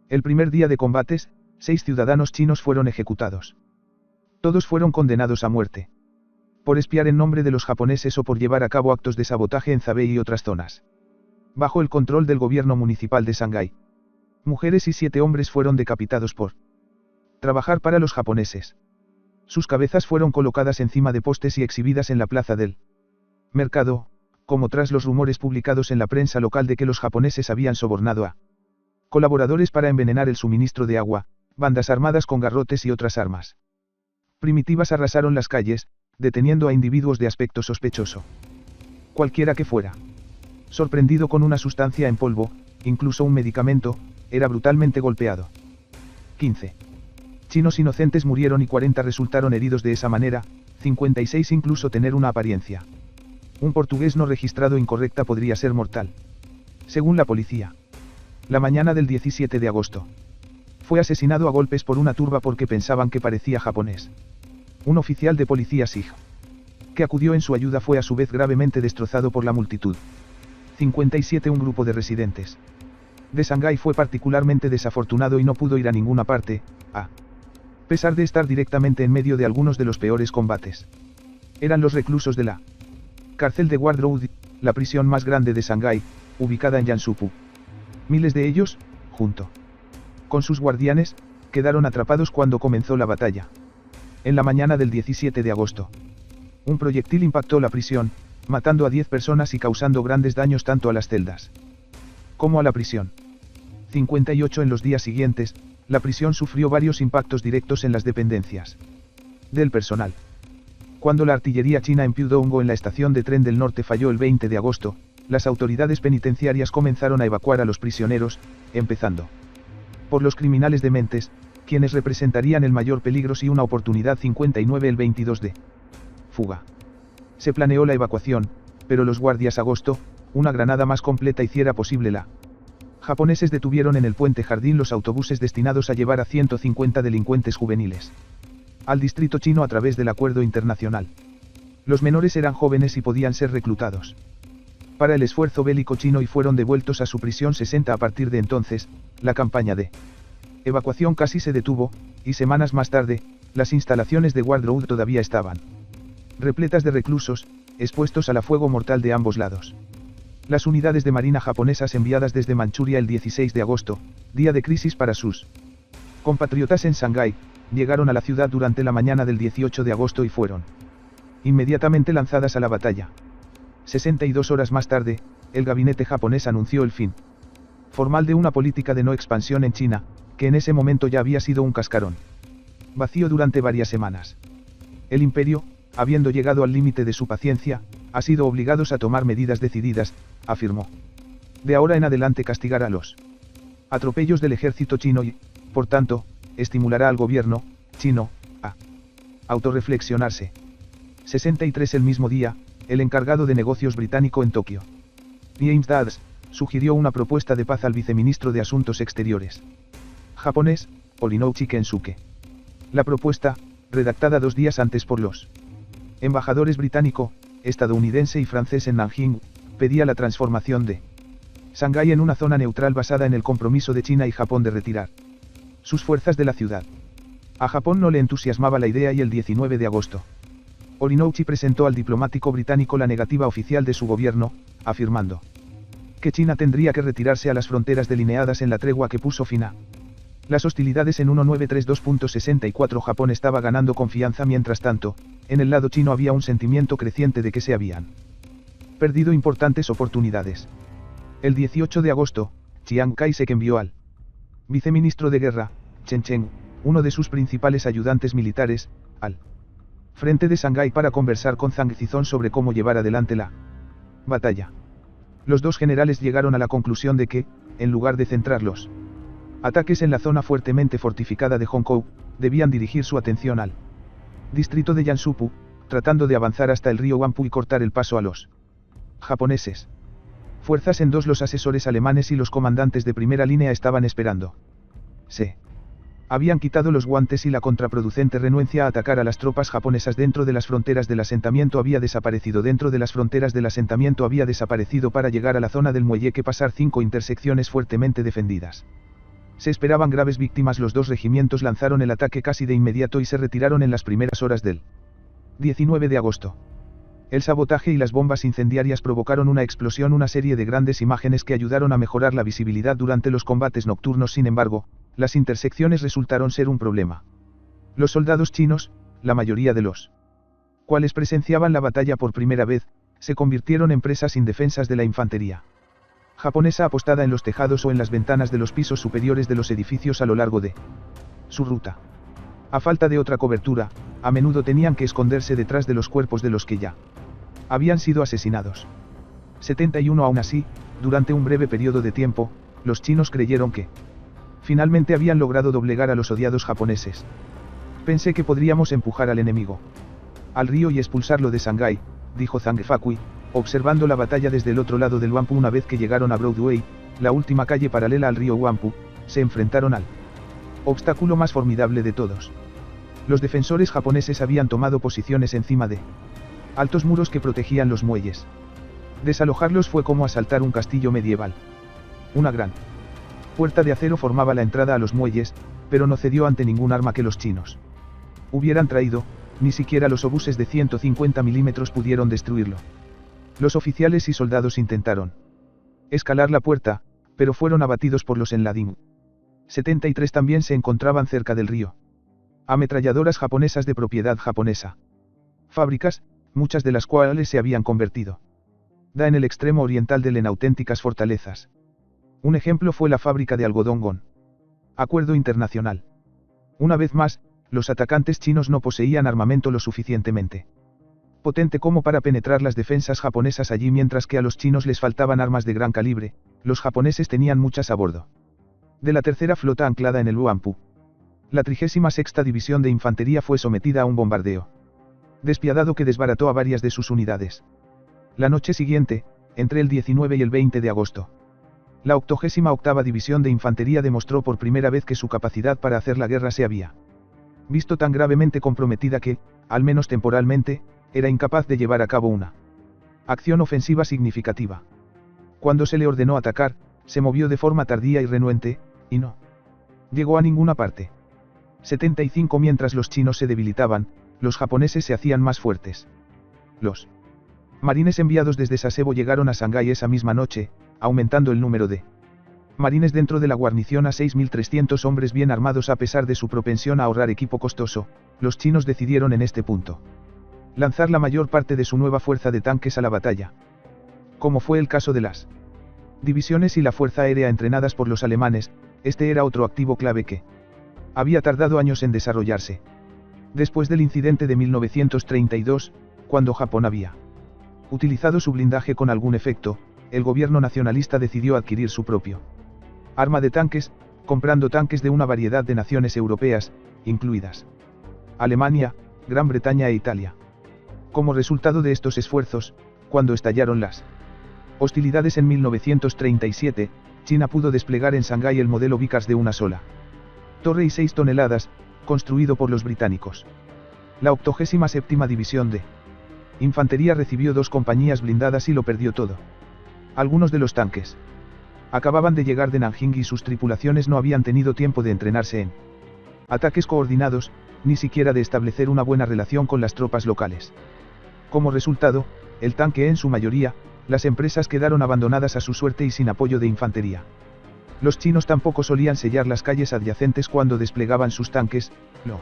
El primer día de combates, 6 ciudadanos chinos fueron ejecutados. Todos fueron condenados a muerte. Por espiar en nombre de los japoneses o por llevar a cabo actos de sabotaje en Zabei y otras zonas. Bajo el control del gobierno municipal de Shanghái, mujeres y 7 hombres fueron decapitados por trabajar para los japoneses. Sus cabezas fueron colocadas encima de postes y exhibidas en la plaza del mercado, como tras los rumores publicados en la prensa local de que los japoneses habían sobornado a colaboradores para envenenar el suministro de agua, bandas armadas con garrotes y otras armas primitivas arrasaron las calles, deteniendo a individuos de aspecto sospechoso. Cualquiera que fuera sorprendido con una sustancia en polvo, incluso un medicamento, era brutalmente golpeado. 15 chinos inocentes murieron y 40 resultaron heridos de esa manera, 56 incluso tener una apariencia. Un portugués no registrado incorrecta podría ser mortal. Según la policía. La mañana del 17 de agosto. Fue asesinado a golpes por una turba porque pensaban que parecía japonés. Un oficial de policía Sikh que acudió en su ayuda fue a su vez gravemente destrozado por la multitud. 57 Un grupo de residentes de Shanghái fue particularmente desafortunado y no pudo ir a ninguna parte, a pesar de estar directamente en medio de algunos de los peores combates. Eran los reclusos de la cárcel de Ward Road, la prisión más grande de Shanghái, ubicada en Yanshupu. Miles de ellos, junto con sus guardianes, quedaron atrapados cuando comenzó la batalla. En la mañana del 17 de agosto. Un proyectil impactó la prisión, matando a 10 personas y causando grandes daños tanto a las celdas como a la prisión. 58 En los días siguientes, la prisión sufrió varios impactos directos en las dependencias del personal. Cuando la artillería china en Pudong en la estación de tren del norte falló el 20 de agosto, las autoridades penitenciarias comenzaron a evacuar a los prisioneros, empezando por los criminales dementes, quienes representarían el mayor peligro y una oportunidad. 59 El 22 de fuga. Se planeó la evacuación, pero los guardias agosto, una granada más completa hiciera posible la japoneses detuvieron en el puente Jardín los autobuses destinados a llevar a 150 delincuentes juveniles al distrito chino a través del acuerdo internacional. Los menores eran jóvenes y podían ser reclutados para el esfuerzo bélico chino y fueron devueltos a su prisión 60. A partir de entonces, la campaña de evacuación casi se detuvo, y semanas más tarde, las instalaciones de Ward Road todavía estaban repletas de reclusos, expuestos al fuego mortal de ambos lados. Las unidades de marina japonesas enviadas desde Manchuria el 16 de agosto, día de crisis para sus compatriotas en Shanghái, llegaron a la ciudad durante la mañana del 18 de agosto y fueron inmediatamente lanzadas a la batalla. 62 horas más tarde, el gabinete japonés anunció el fin formal de una política de no expansión en China, que en ese momento ya había sido un cascarón vacío durante varias semanas. El imperio, habiendo llegado al límite de su paciencia, ha sido obligados a tomar medidas decididas, afirmó. De ahora en adelante castigará los atropellos del ejército chino y, por tanto, estimulará al gobierno chino a autorreflexionarse. 63. El mismo día, el encargado de negocios británico en Tokio, James Dodds, sugirió una propuesta de paz al viceministro de Asuntos Exteriores japonés, Horinouchi Kensuke. La propuesta, redactada 2 días antes por los embajadores británico, estadounidense y francés en Nanjing, pedía la transformación de Shanghái en una zona neutral basada en el compromiso de China y Japón de retirar sus fuerzas de la ciudad. A Japón no le entusiasmaba la idea y el 19 de agosto, Horinouchi presentó al diplomático británico la negativa oficial de su gobierno, afirmando que China tendría que retirarse a las fronteras delineadas en la tregua que puso fin a las hostilidades en 1932.64. Japón estaba ganando confianza. Mientras tanto, en el lado chino había un sentimiento creciente de que se habían perdido importantes oportunidades. El 18 de agosto, Chiang Kai-shek envió al viceministro de guerra, Chen Cheng, uno de sus principales ayudantes militares, al frente de Shanghái para conversar con Zhang Zizong sobre cómo llevar adelante la batalla. Los dos generales llegaron a la conclusión de que, en lugar de centrar los ataques en la zona fuertemente fortificada de Hongkou, debían dirigir su atención al distrito de Yanshupu, tratando de avanzar hasta el río Huangpu y cortar el paso a los japoneses. Fuerzas en dos. Los asesores alemanes y los comandantes de primera línea estaban esperando. Se habían quitado los guantes y la contraproducente renuencia a atacar a las tropas japonesas dentro de las fronteras del asentamiento había desaparecido. Dentro de las fronteras del asentamiento había desaparecido para llegar a la zona del muelle que pasar 5 intersecciones fuertemente defendidas. Se esperaban graves víctimas. Los dos regimientos lanzaron el ataque casi de inmediato y se retiraron en las primeras horas del 19 de agosto. El sabotaje y las bombas incendiarias provocaron una explosión, una serie de grandes imágenes que ayudaron a mejorar la visibilidad durante los combates nocturnos. Sin embargo, las intersecciones resultaron ser un problema. Los soldados chinos, la mayoría de los cuales presenciaban la batalla por primera vez, se convirtieron en presas indefensas de la infantería japonesa apostada en los tejados o en las ventanas de los pisos superiores de los edificios a lo largo de su ruta. A falta de otra cobertura, a menudo tenían que esconderse detrás de los cuerpos de los que ya habían sido asesinados. 71. Aún así, durante un breve periodo de tiempo, los chinos creyeron que finalmente habían logrado doblegar a los odiados japoneses. Pensé que podríamos empujar al enemigo al río y expulsarlo de Shanghái, dijo Zhang Faqui, observando la batalla desde el otro lado del Huangpu. Una vez que llegaron a Broadway, la última calle paralela al río Huangpu, se enfrentaron al obstáculo más formidable de todos. Los defensores japoneses habían tomado posiciones encima de altos muros que protegían los muelles. Desalojarlos fue como asaltar un castillo medieval. Una gran puerta de acero formaba la entrada a los muelles, pero no cedió ante ningún arma que los chinos hubieran traído, ni siquiera los obuses de 150 milímetros pudieron destruirlo. Los oficiales y soldados intentaron escalar la puerta, pero fueron abatidos por los Enlading. 73. También se encontraban cerca del río ametralladoras japonesas de propiedad japonesa. Fábricas, muchas de las cuales se habían convertido en el extremo oriental en auténticas fortalezas. Un ejemplo fue la fábrica de algodón Gon. Acuerdo internacional. Una vez más, los atacantes chinos no poseían armamento lo suficientemente potente como para penetrar las defensas japonesas allí. Mientras que a los chinos les faltaban armas de gran calibre, los japoneses tenían muchas a bordo de la tercera flota anclada en el Huangpu. La 36ª División de Infantería fue sometida a un bombardeo despiadado que desbarató a varias de sus unidades. La noche siguiente, entre el 19 y el 20 de agosto, la 88ª División de Infantería demostró por primera vez que su capacidad para hacer la guerra se había visto tan gravemente comprometida que, al menos temporalmente, era incapaz de llevar a cabo una acción ofensiva significativa. Cuando se le ordenó atacar, se movió de forma tardía y renuente, y no llegó a ninguna parte. 75. Mientras los chinos se debilitaban, los japoneses se hacían más fuertes. Los marines enviados desde Sasebo llegaron a Shanghái esa misma noche, aumentando el número de marines dentro de la guarnición a 6.300 hombres bien armados. A pesar de su propensión a ahorrar equipo costoso, los chinos decidieron en este punto lanzar la mayor parte de su nueva fuerza de tanques a la batalla. Como fue el caso de las divisiones y la fuerza aérea entrenadas por los alemanes, este era otro activo clave que había tardado años en desarrollarse. Después del incidente de 1932, cuando Japón había utilizado su blindaje con algún efecto, el gobierno nacionalista decidió adquirir su propio arma de tanques, comprando tanques de una variedad de naciones europeas, incluidas Alemania, Gran Bretaña e Italia. Como resultado de estos esfuerzos, cuando estallaron las hostilidades en 1937, China pudo desplegar en Shanghái el modelo Vickers de una sola torre y 6 toneladas, construido por los británicos. La 87ª División de Infantería recibió 2 compañías blindadas y lo perdió todo. Algunos de los tanques acababan de llegar de Nanjing y sus tripulaciones no habían tenido tiempo de entrenarse en ataques coordinados, ni siquiera de establecer una buena relación con las tropas locales. Como resultado, el tanque en su mayoría, las empresas quedaron abandonadas a su suerte y sin apoyo de infantería. Los chinos tampoco solían sellar las calles adyacentes cuando desplegaban sus tanques, lo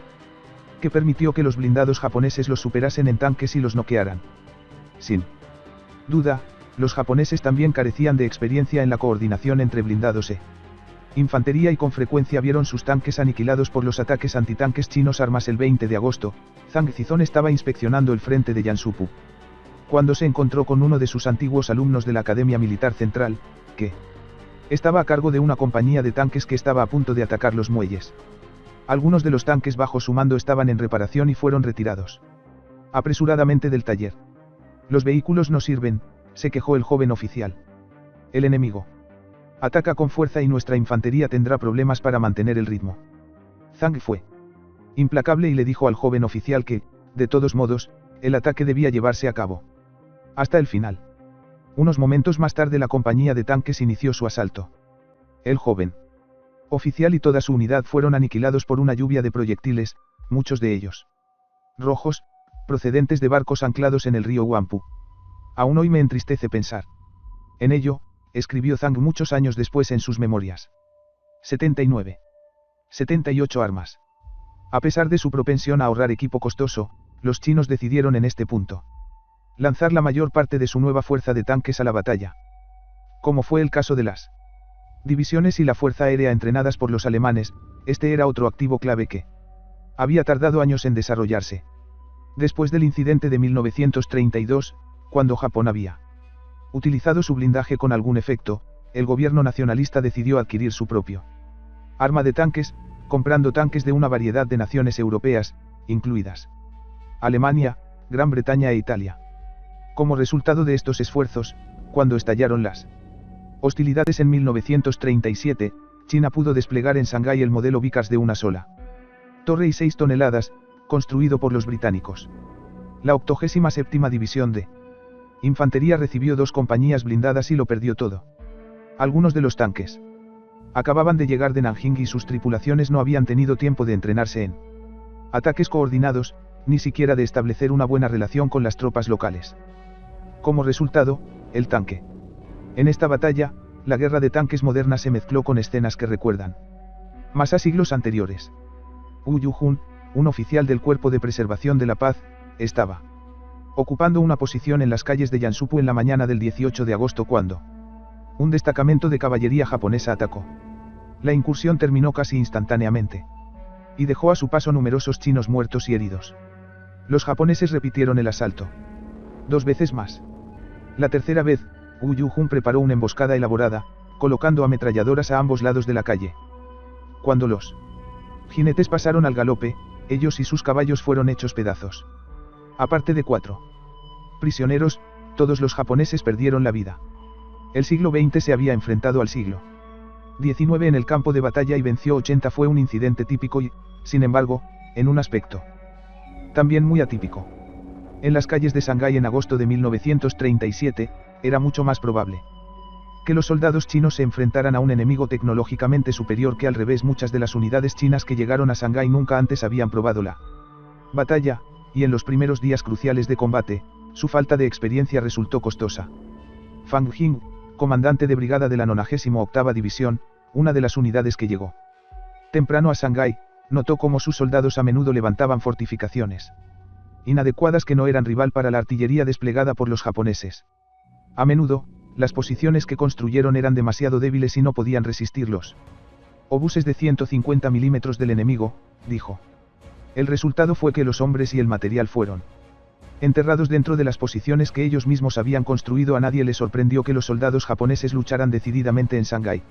que permitió que los blindados japoneses los superasen en tanques y los noquearan. Sin duda, los japoneses también carecían de experiencia en la coordinación entre blindados e infantería y con frecuencia vieron sus tanques aniquilados por los ataques antitanques chinos. Armas. El 20 de agosto, Zhang Zizong estaba inspeccionando el frente de Yansupu, cuando se encontró con uno de sus antiguos alumnos de la Academia Militar Central, que estaba a cargo de una compañía de tanques que estaba a punto de atacar los muelles. Algunos de los tanques bajo su mando estaban en reparación y fueron retirados apresuradamente del taller. Los vehículos no sirven, se quejó el joven oficial. El enemigo ataca con fuerza y nuestra infantería tendrá problemas para mantener el ritmo. Zhang fue implacable y le dijo al joven oficial que, de todos modos, el ataque debía llevarse a cabo hasta el final. Unos momentos más tarde la compañía de tanques inició su asalto. El joven oficial y toda su unidad fueron aniquilados por una lluvia de proyectiles, muchos de ellos rojos, procedentes de barcos anclados en el río Huangpu. Aún hoy me entristece pensar en ello, escribió Zhang muchos años después en sus memorias. 79. 78 armas. A pesar de su propensión a ahorrar equipo costoso, los chinos decidieron en este punto lanzar la mayor parte de su nueva fuerza de tanques a la batalla. Como fue el caso de las divisiones y la fuerza aérea entrenadas por los alemanes, este era otro activo clave que había tardado años en desarrollarse. Después del incidente de 1932, cuando Japón había utilizado su blindaje con algún efecto, el gobierno nacionalista decidió adquirir su propio arma de tanques, comprando tanques de una variedad de naciones europeas, incluidas Alemania, Gran Bretaña e Italia. Como resultado de estos esfuerzos, cuando estallaron las hostilidades en 1937, China pudo desplegar en Shanghái el modelo Vickers de una sola torre y 6 toneladas, construido por los británicos. La 87ª División de Infantería recibió 2 compañías blindadas y lo perdió todo. Algunos de los tanques acababan de llegar de Nanjing y sus tripulaciones no habían tenido tiempo de entrenarse en ataques coordinados, ni siquiera de establecer una buena relación con las tropas locales. Como resultado, el tanque. En esta batalla, la guerra de tanques moderna se mezcló con escenas que recuerdan más a siglos anteriores. Wu Yujun, un oficial del Cuerpo de Preservación de la Paz, estaba ocupando una posición en las calles de Yansupu en la mañana del 18 de agosto cuando un destacamento de caballería japonesa atacó. La incursión terminó casi instantáneamente y dejó a su paso numerosos chinos muertos y heridos. Los japoneses repitieron el asalto 2 veces más. La tercera vez, Wu Yujun preparó una emboscada elaborada, colocando ametralladoras a ambos lados de la calle. Cuando los jinetes pasaron al galope, ellos y sus caballos fueron hechos pedazos. Aparte de 4 prisioneros, todos los japoneses perdieron la vida. El siglo XX se había enfrentado al siglo XIX en el campo de batalla y venció 80. Fue un incidente típico y, sin embargo, en un aspecto también muy atípico. En las calles de Shanghái en agosto de 1937, era mucho más probable que los soldados chinos se enfrentaran a un enemigo tecnológicamente superior que al revés. Muchas de las unidades chinas que llegaron a Shanghái nunca antes habían probado la batalla, y en los primeros días cruciales de combate, su falta de experiencia resultó costosa. Fang Jing, comandante de brigada de la 98ª División, una de las unidades que llegó temprano a Shanghái, notó cómo sus soldados a menudo levantaban fortificaciones inadecuadas que no eran rival para la artillería desplegada por los japoneses. A menudo, las posiciones que construyeron eran demasiado débiles y no podían resistirlos obuses de 150 milímetros del enemigo, dijo. El resultado fue que los hombres y el material fueron enterrados dentro de las posiciones que ellos mismos habían construido. A nadie le sorprendió que los soldados japoneses lucharan decididamente en Shanghái.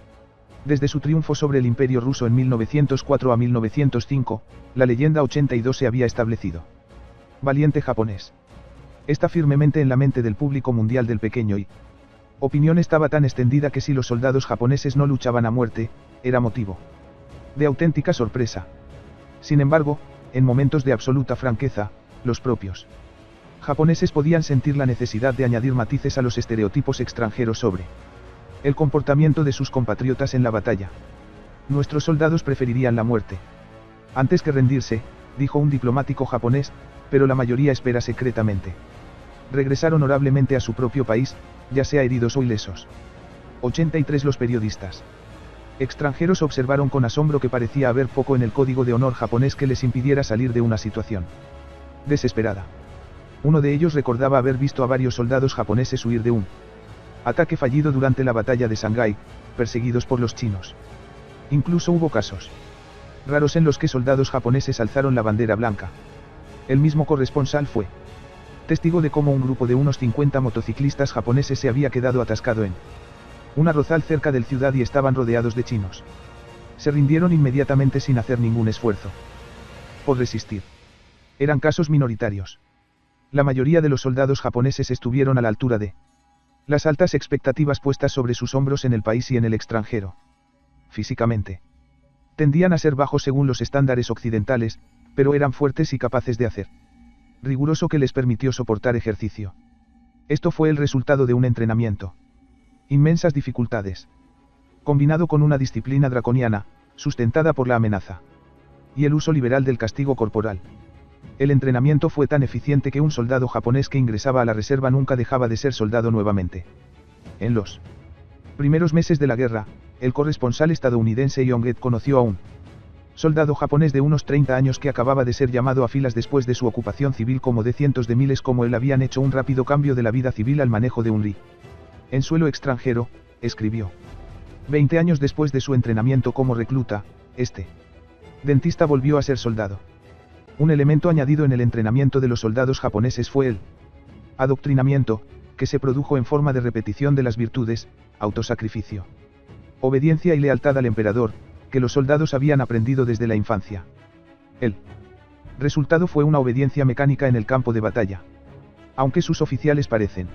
Desde su triunfo sobre el Imperio ruso en 1904 a 1905, la leyenda 82 se había establecido. Valiente japonés. Está firmemente en la mente del público mundial del pequeño y opinión estaba tan extendida que si los soldados japoneses no luchaban a muerte, era motivo de auténtica sorpresa. Sin embargo, en momentos de absoluta franqueza, los propios japoneses podían sentir la necesidad de añadir matices a los estereotipos extranjeros sobre el comportamiento de sus compatriotas en la batalla. Nuestros soldados preferirían la muerte antes que rendirse, dijo un diplomático japonés, pero la mayoría espera secretamente regresar honorablemente a su propio país, ya sea heridos o ilesos. 83. Los periodistas extranjeros observaron con asombro que parecía haber poco en el código de honor japonés que les impidiera salir de una situación desesperada. Uno de ellos recordaba haber visto a varios soldados japoneses huir de un ataque fallido durante la batalla de Shanghái, perseguidos por los chinos. Incluso hubo casos raros en los que soldados japoneses alzaron la bandera blanca. El mismo corresponsal fue testigo de cómo un grupo de unos 50 motociclistas japoneses se había quedado atascado en un arrozal cerca del ciudad y estaban rodeados de chinos. Se rindieron inmediatamente sin hacer ningún esfuerzo por resistir. Eran casos minoritarios. La mayoría de los soldados japoneses estuvieron a la altura de las altas expectativas puestas sobre sus hombros en el país y en el extranjero. Físicamente, tendían a ser bajos según los estándares occidentales, pero eran fuertes y capaces de hacer riguroso que les permitió soportar ejercicio. Esto fue el resultado de un entrenamiento. Inmensas dificultades. Combinado con una disciplina draconiana, sustentada por la amenaza y el uso liberal del castigo corporal. El entrenamiento fue tan eficiente que un soldado japonés que ingresaba a la reserva nunca dejaba de ser soldado nuevamente. En los primeros meses de la guerra, el corresponsal estadounidense Yonget conoció a un soldado japonés de unos 30 años que acababa de ser llamado a filas después de su ocupación civil. Como de cientos de miles como él habían hecho un rápido cambio de la vida civil al manejo de un ri en suelo extranjero, escribió. 20 años después de su entrenamiento como recluta, este dentista volvió a ser soldado. Un elemento añadido en el entrenamiento de los soldados japoneses fue el adoctrinamiento, que se produjo en forma de repetición de las virtudes, autosacrificio, obediencia y lealtad al emperador, que los soldados habían aprendido desde la infancia. El resultado fue una obediencia mecánica en el campo de batalla. Aunque sus oficiales parecen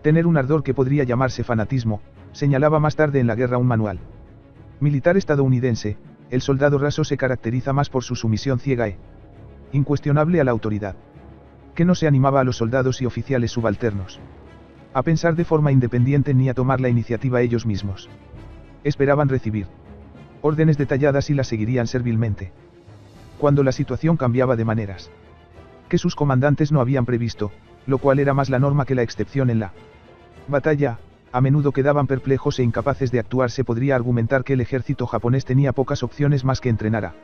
tener un ardor que podría llamarse fanatismo, señalaba más tarde en la guerra un manual militar estadounidense, el soldado raso se caracteriza más por su sumisión ciega e incuestionable a la autoridad, que no se animaba a los soldados y oficiales subalternos a pensar de forma independiente ni a tomar la iniciativa ellos mismos. Esperaban recibir órdenes detalladas y las seguirían servilmente. Cuando la situación cambiaba de maneras que sus comandantes no habían previsto, lo cual era más la norma que la excepción en la batalla, a menudo quedaban perplejos e incapaces de actuar. Se podría argumentar que el ejército japonés tenía pocas opciones más que entrenar a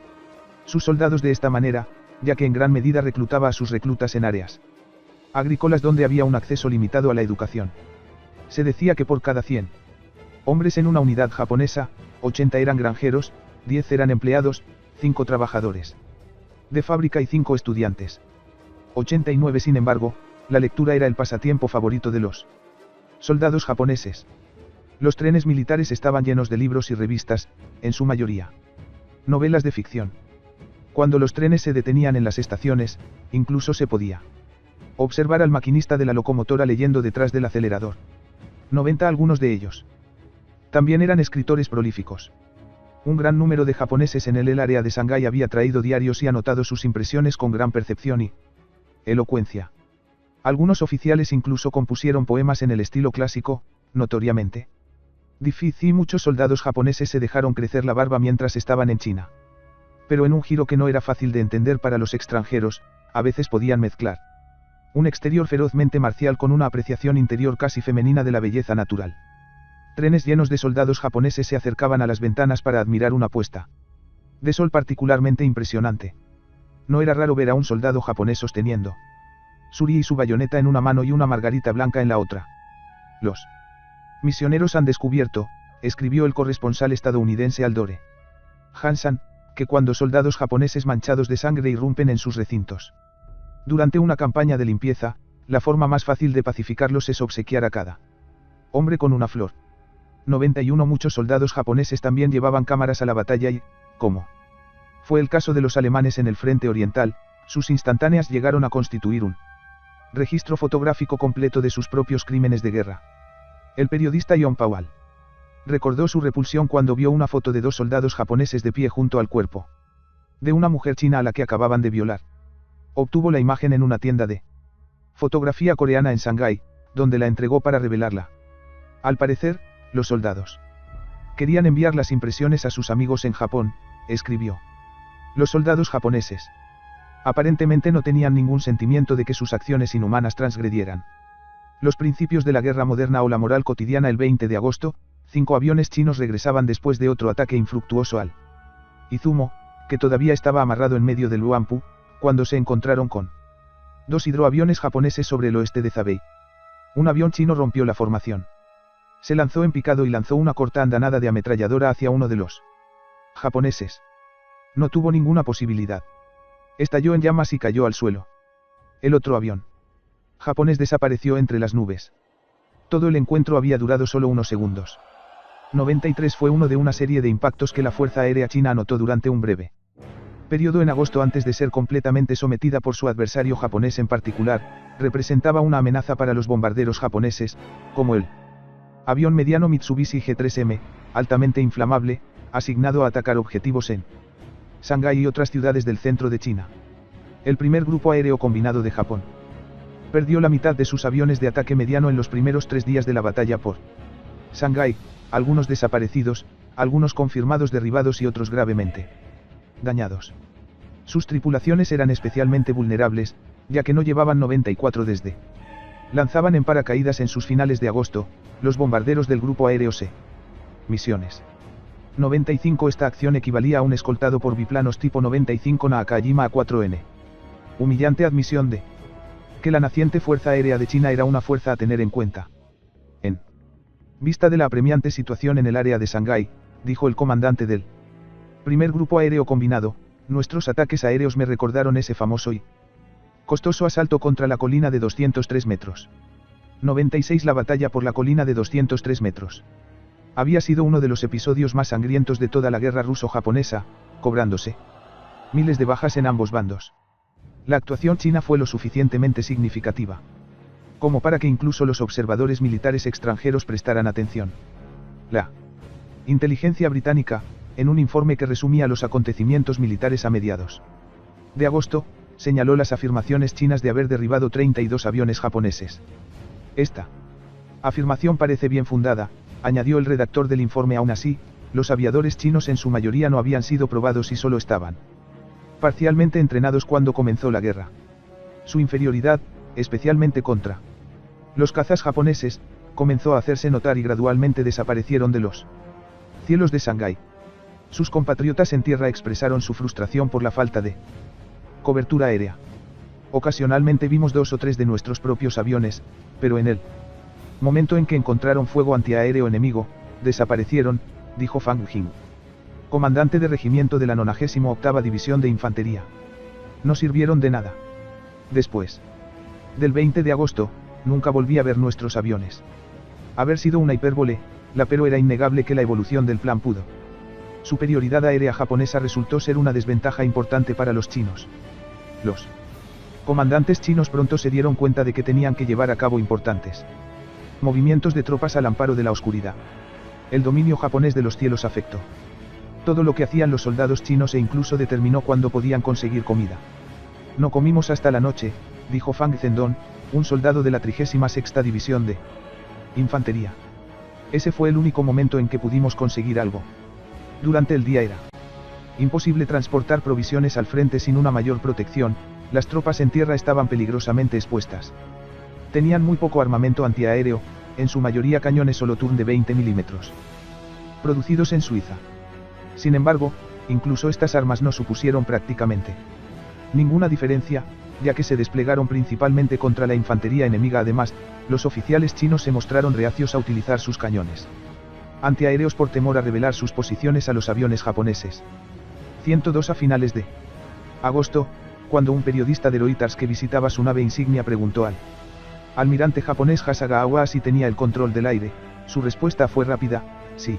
sus soldados de esta manera, ya que en gran medida reclutaba a sus reclutas en áreas agrícolas donde había un acceso limitado a la educación. Se decía que por cada 100 hombres en una unidad japonesa, 80 eran granjeros, 10 eran empleados, 5 trabajadores de fábrica y 5 estudiantes. 89. Sin embargo, la lectura era el pasatiempo favorito de los soldados japoneses. Los trenes militares estaban llenos de libros y revistas, en su mayoría novelas de ficción. Cuando los trenes se detenían en las estaciones, incluso se podía observar al maquinista de la locomotora leyendo detrás del acelerador. 90. Algunos de ellos también eran escritores prolíficos. Un gran número de japoneses en el área de Shanghái había traído diarios y anotado sus impresiones con gran percepción y elocuencia. Algunos oficiales incluso compusieron poemas en el estilo clásico, notoriamente difícil. Muchos soldados japoneses se dejaron crecer la barba mientras estaban en China. Pero en un giro que no era fácil de entender para los extranjeros, a veces podían mezclar un exterior ferozmente marcial con una apreciación interior casi femenina de la belleza natural. Trenes llenos de soldados japoneses se acercaban a las ventanas para admirar una puesta de sol particularmente impresionante. No era raro ver a un soldado japonés sosteniendo suri y su bayoneta en una mano y una margarita blanca en la otra. Los misioneros han descubierto, escribió el corresponsal estadounidense Aldore Hansan, que cuando soldados japoneses manchados de sangre irrumpen en sus recintos. Durante una campaña de limpieza, la forma más fácil de pacificarlos es obsequiar a cada hombre con una flor. 91 Muchos soldados japoneses también llevaban cámaras a la batalla y, como fue el caso de los alemanes en el frente oriental, sus instantáneas llegaron a constituir un registro fotográfico completo de sus propios crímenes de guerra. El periodista John Powell recordó su repulsión cuando vio una foto de 2 soldados japoneses de pie junto al cuerpo de una mujer china a la que acababan de violar. Obtuvo la imagen en una tienda de fotografía coreana en Shanghái, donde la entregó para revelarla. Al parecer, los soldados querían enviar las impresiones a sus amigos en Japón, escribió. Los soldados japoneses aparentemente no tenían ningún sentimiento de que sus acciones inhumanas transgredieran los principios de la guerra moderna o la moral cotidiana. El 20 de agosto, 5 aviones chinos regresaban después de otro ataque infructuoso al Izumo, que todavía estaba amarrado en medio del Huangpu, cuando se encontraron con 2 hidroaviones japoneses sobre el oeste de Zabei. Un avión chino rompió la formación. Se lanzó en picado y lanzó una corta andanada de ametralladora hacia uno de los japoneses. No tuvo ninguna posibilidad. Estalló en llamas y cayó al suelo. El otro avión japonés desapareció entre las nubes. Todo el encuentro había durado solo unos segundos. 93 fue uno de una serie de impactos que la Fuerza Aérea China anotó durante un breve periodo en agosto antes de ser completamente sometida por su adversario japonés. En particular, representaba una amenaza para los bombarderos japoneses, como el avión mediano Mitsubishi G3M, altamente inflamable, asignado a atacar objetivos en Shanghái y otras ciudades del centro de China. El primer grupo aéreo combinado de Japón perdió la mitad de sus aviones de ataque mediano en los primeros 3 días de la batalla por Shanghái, algunos desaparecidos, algunos confirmados derribados y otros gravemente dañados. Sus tripulaciones eran especialmente vulnerables, ya que no llevaban 94 desde. Lanzaban en paracaídas en sus finales de agosto, los bombarderos del grupo aéreo C. Misiones 95. Esta acción equivalía a un escoltado por biplanos tipo 95 Nakajima A4N. Humillante admisión de que la naciente Fuerza Aérea de China era una fuerza a tener en cuenta. En vista de la apremiante situación en el área de Shanghái, dijo el comandante del primer grupo aéreo combinado, nuestros ataques aéreos me recordaron ese famoso y costoso asalto contra la colina de 203 metros. 96. La batalla por la colina de 203 metros. Había sido uno de los episodios más sangrientos de toda la guerra ruso-japonesa, cobrándose miles de bajas en ambos bandos. La actuación china fue lo suficientemente significativa como para que incluso los observadores militares extranjeros prestaran atención. La inteligencia británica, en un informe que resumía los acontecimientos militares a mediados de agosto, señaló las afirmaciones chinas de haber derribado 32 aviones japoneses. Esta afirmación parece bien fundada, añadió el redactor del informe. Aún así, los aviadores chinos en su mayoría no habían sido probados y solo estaban parcialmente entrenados cuando comenzó la guerra. Su inferioridad, especialmente contra los cazas japoneses, comenzó a hacerse notar y gradualmente desaparecieron de los cielos de Shanghái. Sus compatriotas en tierra expresaron su frustración por la falta de cobertura aérea. Ocasionalmente vimos 2 o 3 de nuestros propios aviones, pero en el momento en que encontraron fuego antiaéreo enemigo, desaparecieron, dijo Fang Jing, comandante de regimiento de la 98ª División de Infantería. No sirvieron de nada. Después del 20 de agosto, nunca volví a ver nuestros aviones. Haber sido una hipérbole, pero era innegable que la evolución del plan pudo. Superioridad aérea japonesa resultó ser una desventaja importante para los chinos. Los comandantes chinos pronto se dieron cuenta de que tenían que llevar a cabo importantes movimientos de tropas al amparo de la oscuridad. El dominio japonés de los cielos afectó todo lo que hacían los soldados chinos e incluso determinó cuándo podían conseguir comida. No comimos hasta la noche, dijo Fang Zhendong, un soldado de la 36ª División de Infantería. Ese fue el único momento en que pudimos conseguir algo. Durante el día era imposible transportar provisiones al frente sin una mayor protección, las tropas en tierra estaban peligrosamente expuestas. Tenían muy poco armamento antiaéreo, en su mayoría cañones Solothurn de 20 milímetros. Producidos en Suiza. Sin embargo, incluso estas armas no supusieron prácticamente ninguna diferencia, ya que se desplegaron principalmente contra la infantería enemiga. Además, los oficiales chinos se mostraron reacios a utilizar sus cañones antiaéreos por temor a revelar sus posiciones a los aviones japoneses. 102 a finales de agosto, cuando un periodista de Reuters que visitaba su nave insignia preguntó al almirante japonés Hasegawa si tenía el control del aire, su respuesta fue rápida: sí.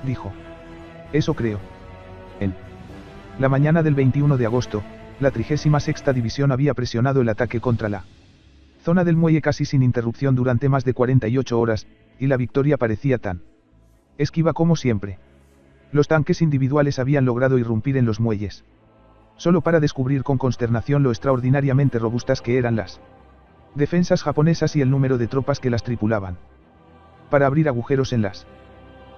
Dijo. Eso creo. En la mañana del 21 de agosto, la 36ª División había presionado el ataque contra la zona del muelle casi sin interrupción durante más de 48 horas, y la victoria parecía tan esquiva como siempre. Los tanques individuales habían logrado irrumpir en los muelles, solo para descubrir con consternación lo extraordinariamente robustas que eran las defensas japonesas y el número de tropas que las tripulaban. Para abrir agujeros en las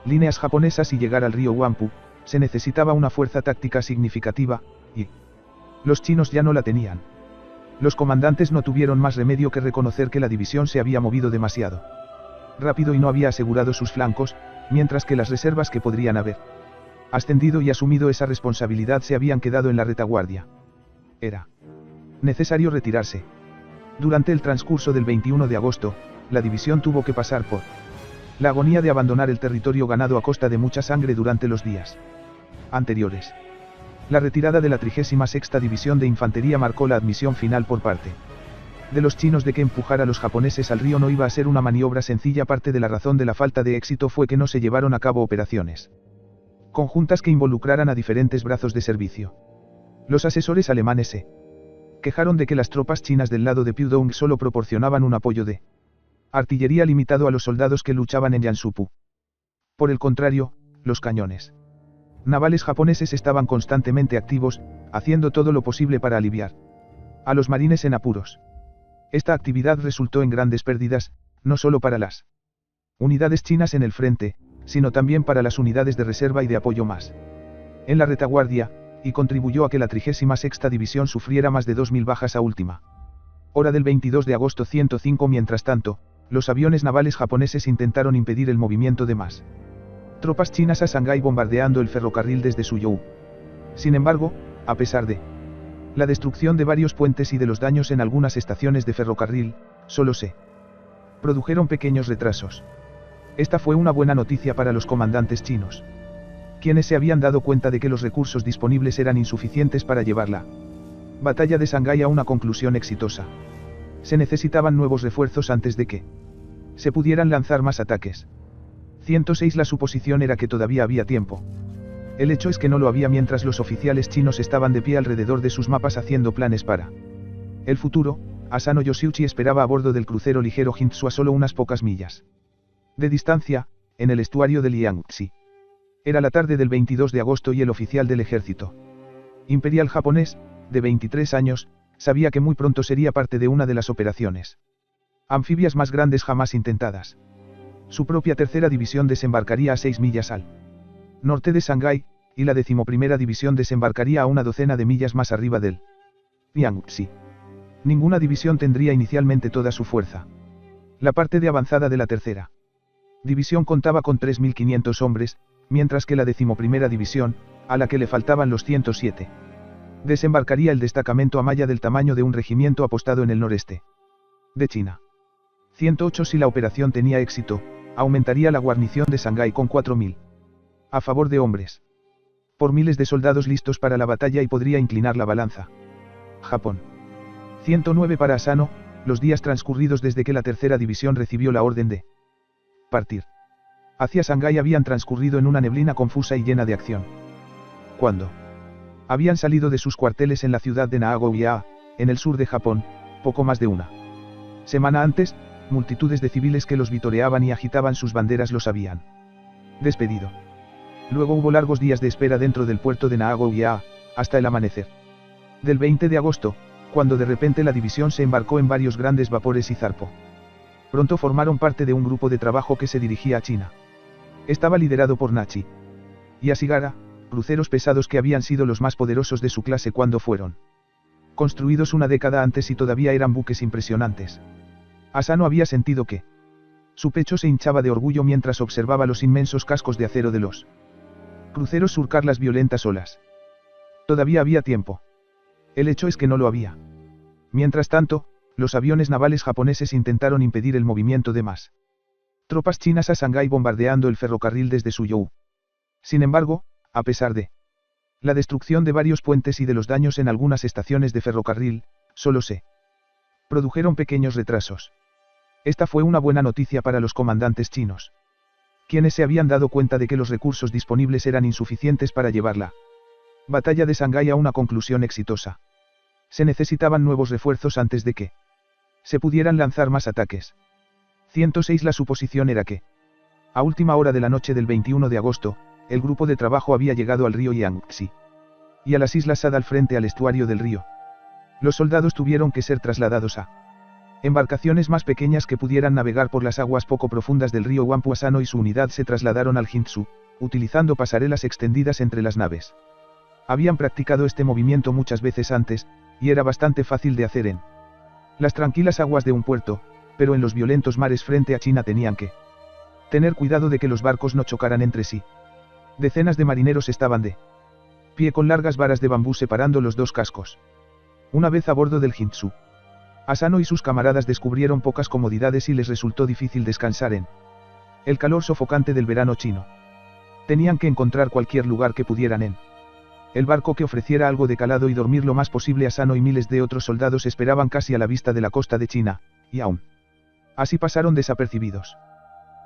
líneas japonesas y llegar al río Wampu, se necesitaba una fuerza táctica significativa, y los chinos ya no la tenían. Los comandantes no tuvieron más remedio que reconocer que la división se había movido demasiado rápido y no había asegurado sus flancos, mientras que las reservas que podrían haber ascendido y asumido esa responsabilidad se habían quedado en la retaguardia. Era necesario retirarse. Durante el transcurso del 21 de agosto, la división tuvo que pasar por la agonía de abandonar el territorio ganado a costa de mucha sangre durante los días anteriores. La retirada de la 36ª División de Infantería marcó la admisión final por parte de los chinos de que empujar a los japoneses al río no iba a ser una maniobra sencilla. Parte de la razón de la falta de éxito fue que no se llevaron a cabo operaciones conjuntas que involucraran a diferentes brazos de servicio. Los asesores alemanes se quejaron de que las tropas chinas del lado de Pudong solo proporcionaban un apoyo de artillería limitado a los soldados que luchaban en Yansupu. Por el contrario, los cañones navales japoneses estaban constantemente activos, haciendo todo lo posible para aliviar a los marines en apuros. Esta actividad resultó en grandes pérdidas, no solo para las unidades chinas en el frente, sino también para las unidades de reserva y de apoyo más en la retaguardia, y contribuyó a que la 36ª División sufriera más de 2.000 bajas a última hora del 22 de agosto 105. Mientras tanto, los aviones navales japoneses intentaron impedir el movimiento de más tropas chinas a Shanghái bombardeando el ferrocarril desde Suzhou. Sin embargo, a pesar de la destrucción de varios puentes y de los daños en algunas estaciones de ferrocarril, solo se produjeron pequeños retrasos. Esta fue una buena noticia para los comandantes chinos, quienes se habían dado cuenta de que los recursos disponibles eran insuficientes para llevar la batalla de Shanghái a una conclusión exitosa. Se necesitaban nuevos refuerzos antes de que se pudieran lanzar más ataques. 106. La suposición era que todavía había tiempo. El hecho es que no lo había mientras los oficiales chinos estaban de pie alrededor de sus mapas haciendo planes para el futuro. Asano Yoshiuchi esperaba a bordo del crucero ligero Hintsu a solo unas pocas millas de distancia, en el estuario del Yangtze. Era la tarde del 22 de agosto y el oficial del ejército imperial japonés, de 23 años, sabía que muy pronto sería parte de una de las operaciones anfibias más grandes jamás intentadas. Su propia tercera división desembarcaría a 6 millas al norte de Shanghái, y la 11ª División desembarcaría a una docena de millas más arriba del Yangtze. Ninguna división tendría inicialmente toda su fuerza. La parte de avanzada de la tercera división contaba con 3.500 hombres, mientras que la 11ª División, a la que le faltaban los 107, desembarcaría el destacamento Amaya del tamaño de un regimiento apostado en el noreste de China. 108. Si la operación tenía éxito, aumentaría la guarnición de Shanghái con 4.000 a favor de hombres por miles de soldados listos para la batalla y podría inclinar la balanza. Japón. 109. Para Asano, los días transcurridos desde que la tercera división recibió la orden de partir hacia Shanghái habían transcurrido en una neblina confusa y llena de acción. Cuando habían salido de sus cuarteles en la ciudad de Nagoya, en el sur de Japón, poco más de una semana antes, multitudes de civiles que los vitoreaban y agitaban sus banderas los habían despedido. Luego hubo largos días de espera dentro del puerto de Nagoya, hasta el amanecer del 20 de agosto, cuando de repente la división se embarcó en varios grandes vapores y zarpó. Pronto formaron parte de un grupo de trabajo que se dirigía a China. Estaba liderado por Nachi y Ashigara, cruceros pesados que habían sido los más poderosos de su clase cuando fueron construidos una década antes y todavía eran buques impresionantes. Asano había sentido que su pecho se hinchaba de orgullo mientras observaba los inmensos cascos de acero de los cruceros surcar las violentas olas. Todavía había tiempo. El hecho es que no lo había. Mientras tanto, los aviones navales japoneses intentaron impedir el movimiento de más tropas chinas a Shanghái bombardeando el ferrocarril desde Suzhou. Sin embargo, a pesar de La destrucción de varios puentes y de los daños en algunas estaciones de ferrocarril, solo se produjeron pequeños retrasos. Esta fue una buena noticia para los comandantes chinos, quienes se habían dado cuenta de que los recursos disponibles eran insuficientes para llevar la batalla de Shanghái a una conclusión exitosa. Se necesitaban nuevos refuerzos antes de que se pudieran lanzar más ataques. 106. La suposición era que, a última hora de la noche del 21 de agosto, el grupo de trabajo había llegado al río Yangtze y a las islas Sadal frente al estuario del río. Los soldados tuvieron que ser trasladados a embarcaciones más pequeñas que pudieran navegar por las aguas poco profundas del río Whampoa. Asano y su unidad se trasladaron al Hintsu, utilizando pasarelas extendidas entre las naves. Habían practicado este movimiento muchas veces antes, y era bastante fácil de hacer en las tranquilas aguas de un puerto, pero en los violentos mares frente a China tenían que tener cuidado de que los barcos no chocaran entre sí. Decenas de marineros estaban de pie con largas varas de bambú separando los dos cascos. Una vez a bordo del Hintsu, Asano y sus camaradas descubrieron pocas comodidades y les resultó difícil descansar en el calor sofocante del verano chino. Tenían que encontrar cualquier lugar que pudieran en el barco que ofreciera algo de calado y dormir lo más posible. Asano y miles de otros soldados esperaban casi a la vista de la costa de China, y aún así pasaron desapercibidos.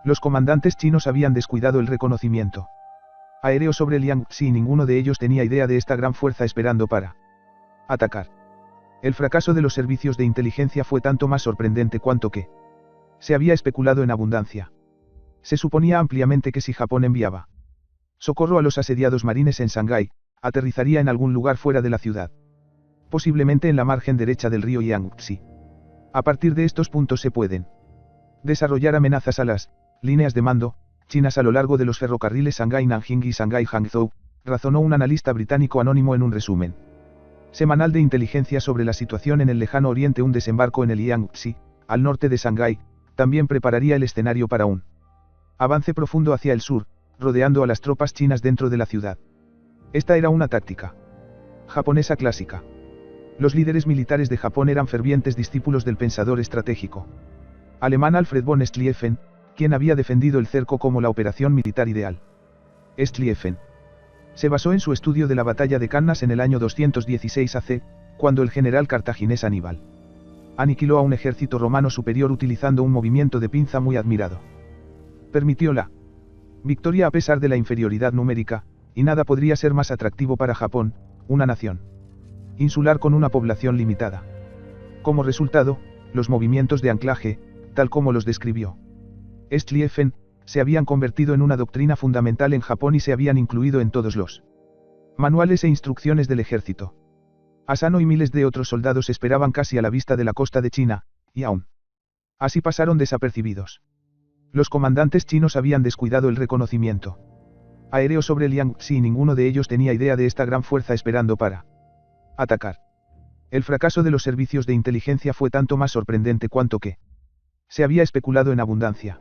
Los comandantes chinos habían descuidado el reconocimiento aéreo sobre el Yangtze y ninguno de ellos tenía idea de esta gran fuerza esperando para atacar. El fracaso de los servicios de inteligencia fue tanto más sorprendente cuanto que se había especulado en abundancia. Se suponía ampliamente que si Japón enviaba socorro a los asediados marines en Shanghái, aterrizaría en algún lugar fuera de la ciudad, posiblemente en la margen derecha del río Yangtze. A partir de estos puntos se pueden desarrollar amenazas a las líneas de mando chinas a lo largo de los ferrocarriles Shanghái-Nanjing y Shanghái-Hangzhou, razonó un analista británico anónimo en un resumen semanal de inteligencia sobre la situación en el lejano oriente. Un desembarco en el Yangtze, al norte de Shanghái, también prepararía el escenario para un avance profundo hacia el sur, rodeando a las tropas chinas dentro de la ciudad. Esta era una táctica japonesa clásica. Los líderes militares de Japón eran fervientes discípulos del pensador estratégico alemán Alfred von Schlieffen, quien había defendido el cerco como la operación militar ideal. Schlieffen se basó en su estudio de la batalla de Cannas en el año 216 AC, cuando el general cartaginés Aníbal aniquiló a un ejército romano superior utilizando un movimiento de pinza muy admirado. Permitió la victoria a pesar de la inferioridad numérica, y nada podría ser más atractivo para Japón, una nación insular con una población limitada. Como resultado, los movimientos de anclaje, tal como los describió Schlieffen, se habían convertido en una doctrina fundamental en Japón y se habían incluido en todos los manuales e instrucciones del ejército. Asano y miles de otros soldados esperaban casi a la vista de la costa de China, y aún así pasaron desapercibidos. Los comandantes chinos habían descuidado el reconocimiento aéreo sobre el Yangtze y ninguno de ellos tenía idea de esta gran fuerza esperando para atacar. El fracaso de los servicios de inteligencia fue tanto más sorprendente cuanto que se había especulado en abundancia.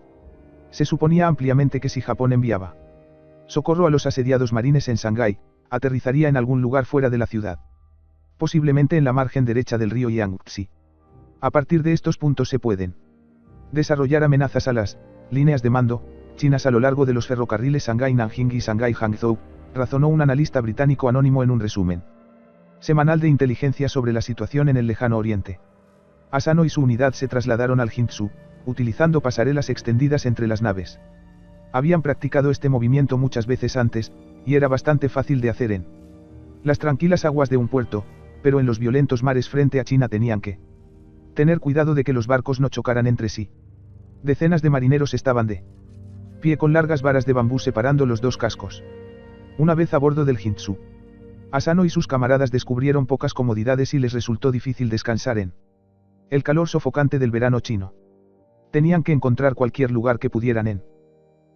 Se suponía ampliamente que si Japón enviaba socorro a los asediados marines en Shanghái, aterrizaría en algún lugar fuera de la ciudad, posiblemente en la margen derecha del río Yangtze. A partir de estos puntos se pueden desarrollar amenazas a las líneas de mando chinas a lo largo de los ferrocarriles Shanghái-Nanjing y Shanghái-Hangzhou, razonó un analista británico anónimo en un resumen semanal de inteligencia sobre la situación en el lejano oriente. Asano y su unidad se trasladaron al Hintsu, utilizando pasarelas extendidas entre las naves. Habían practicado este movimiento muchas veces antes, y era bastante fácil de hacer en las tranquilas aguas de un puerto, pero en los violentos mares frente a China tenían que tener cuidado de que los barcos no chocaran entre sí. Decenas de marineros estaban de pie con largas varas de bambú separando los dos cascos. Una vez a bordo del Hintsu, Asano y sus camaradas descubrieron pocas comodidades y les resultó difícil descansar en el calor sofocante del verano chino. Tenían que encontrar cualquier lugar que pudieran en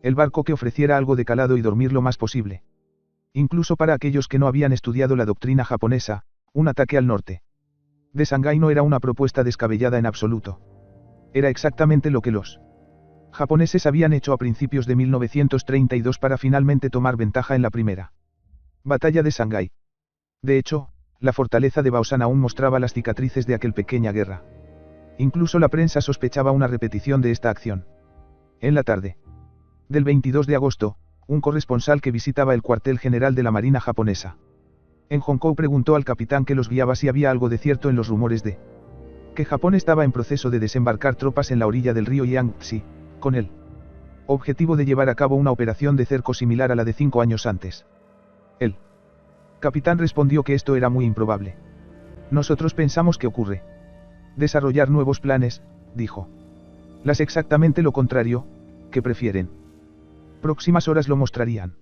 el barco que ofreciera algo de calado y dormir lo más posible. Incluso para aquellos que no habían estudiado la doctrina japonesa, un ataque al norte de Shanghái no era una propuesta descabellada en absoluto. Era exactamente lo que los japoneses habían hecho a principios de 1932 para finalmente tomar ventaja en la primera batalla de Shanghái. De hecho, la fortaleza de Baoshan aún mostraba las cicatrices de aquella pequeña guerra. Incluso la prensa sospechaba una repetición de esta acción. En la tarde del 22 de agosto, un corresponsal que visitaba el cuartel general de la Marina japonesa En Hongkou preguntó al capitán que los guiaba si había algo de cierto en los rumores de que Japón estaba en proceso de desembarcar tropas en la orilla del río Yangtze, con el objetivo de llevar a cabo una operación de cerco similar a la de 5 años antes. El capitán respondió que esto era muy improbable. Nosotros pensamos que ocurre. Desarrollar nuevos planes, dijo. Las exactamente lo contrario, que prefieren. Próximas horas lo mostrarían.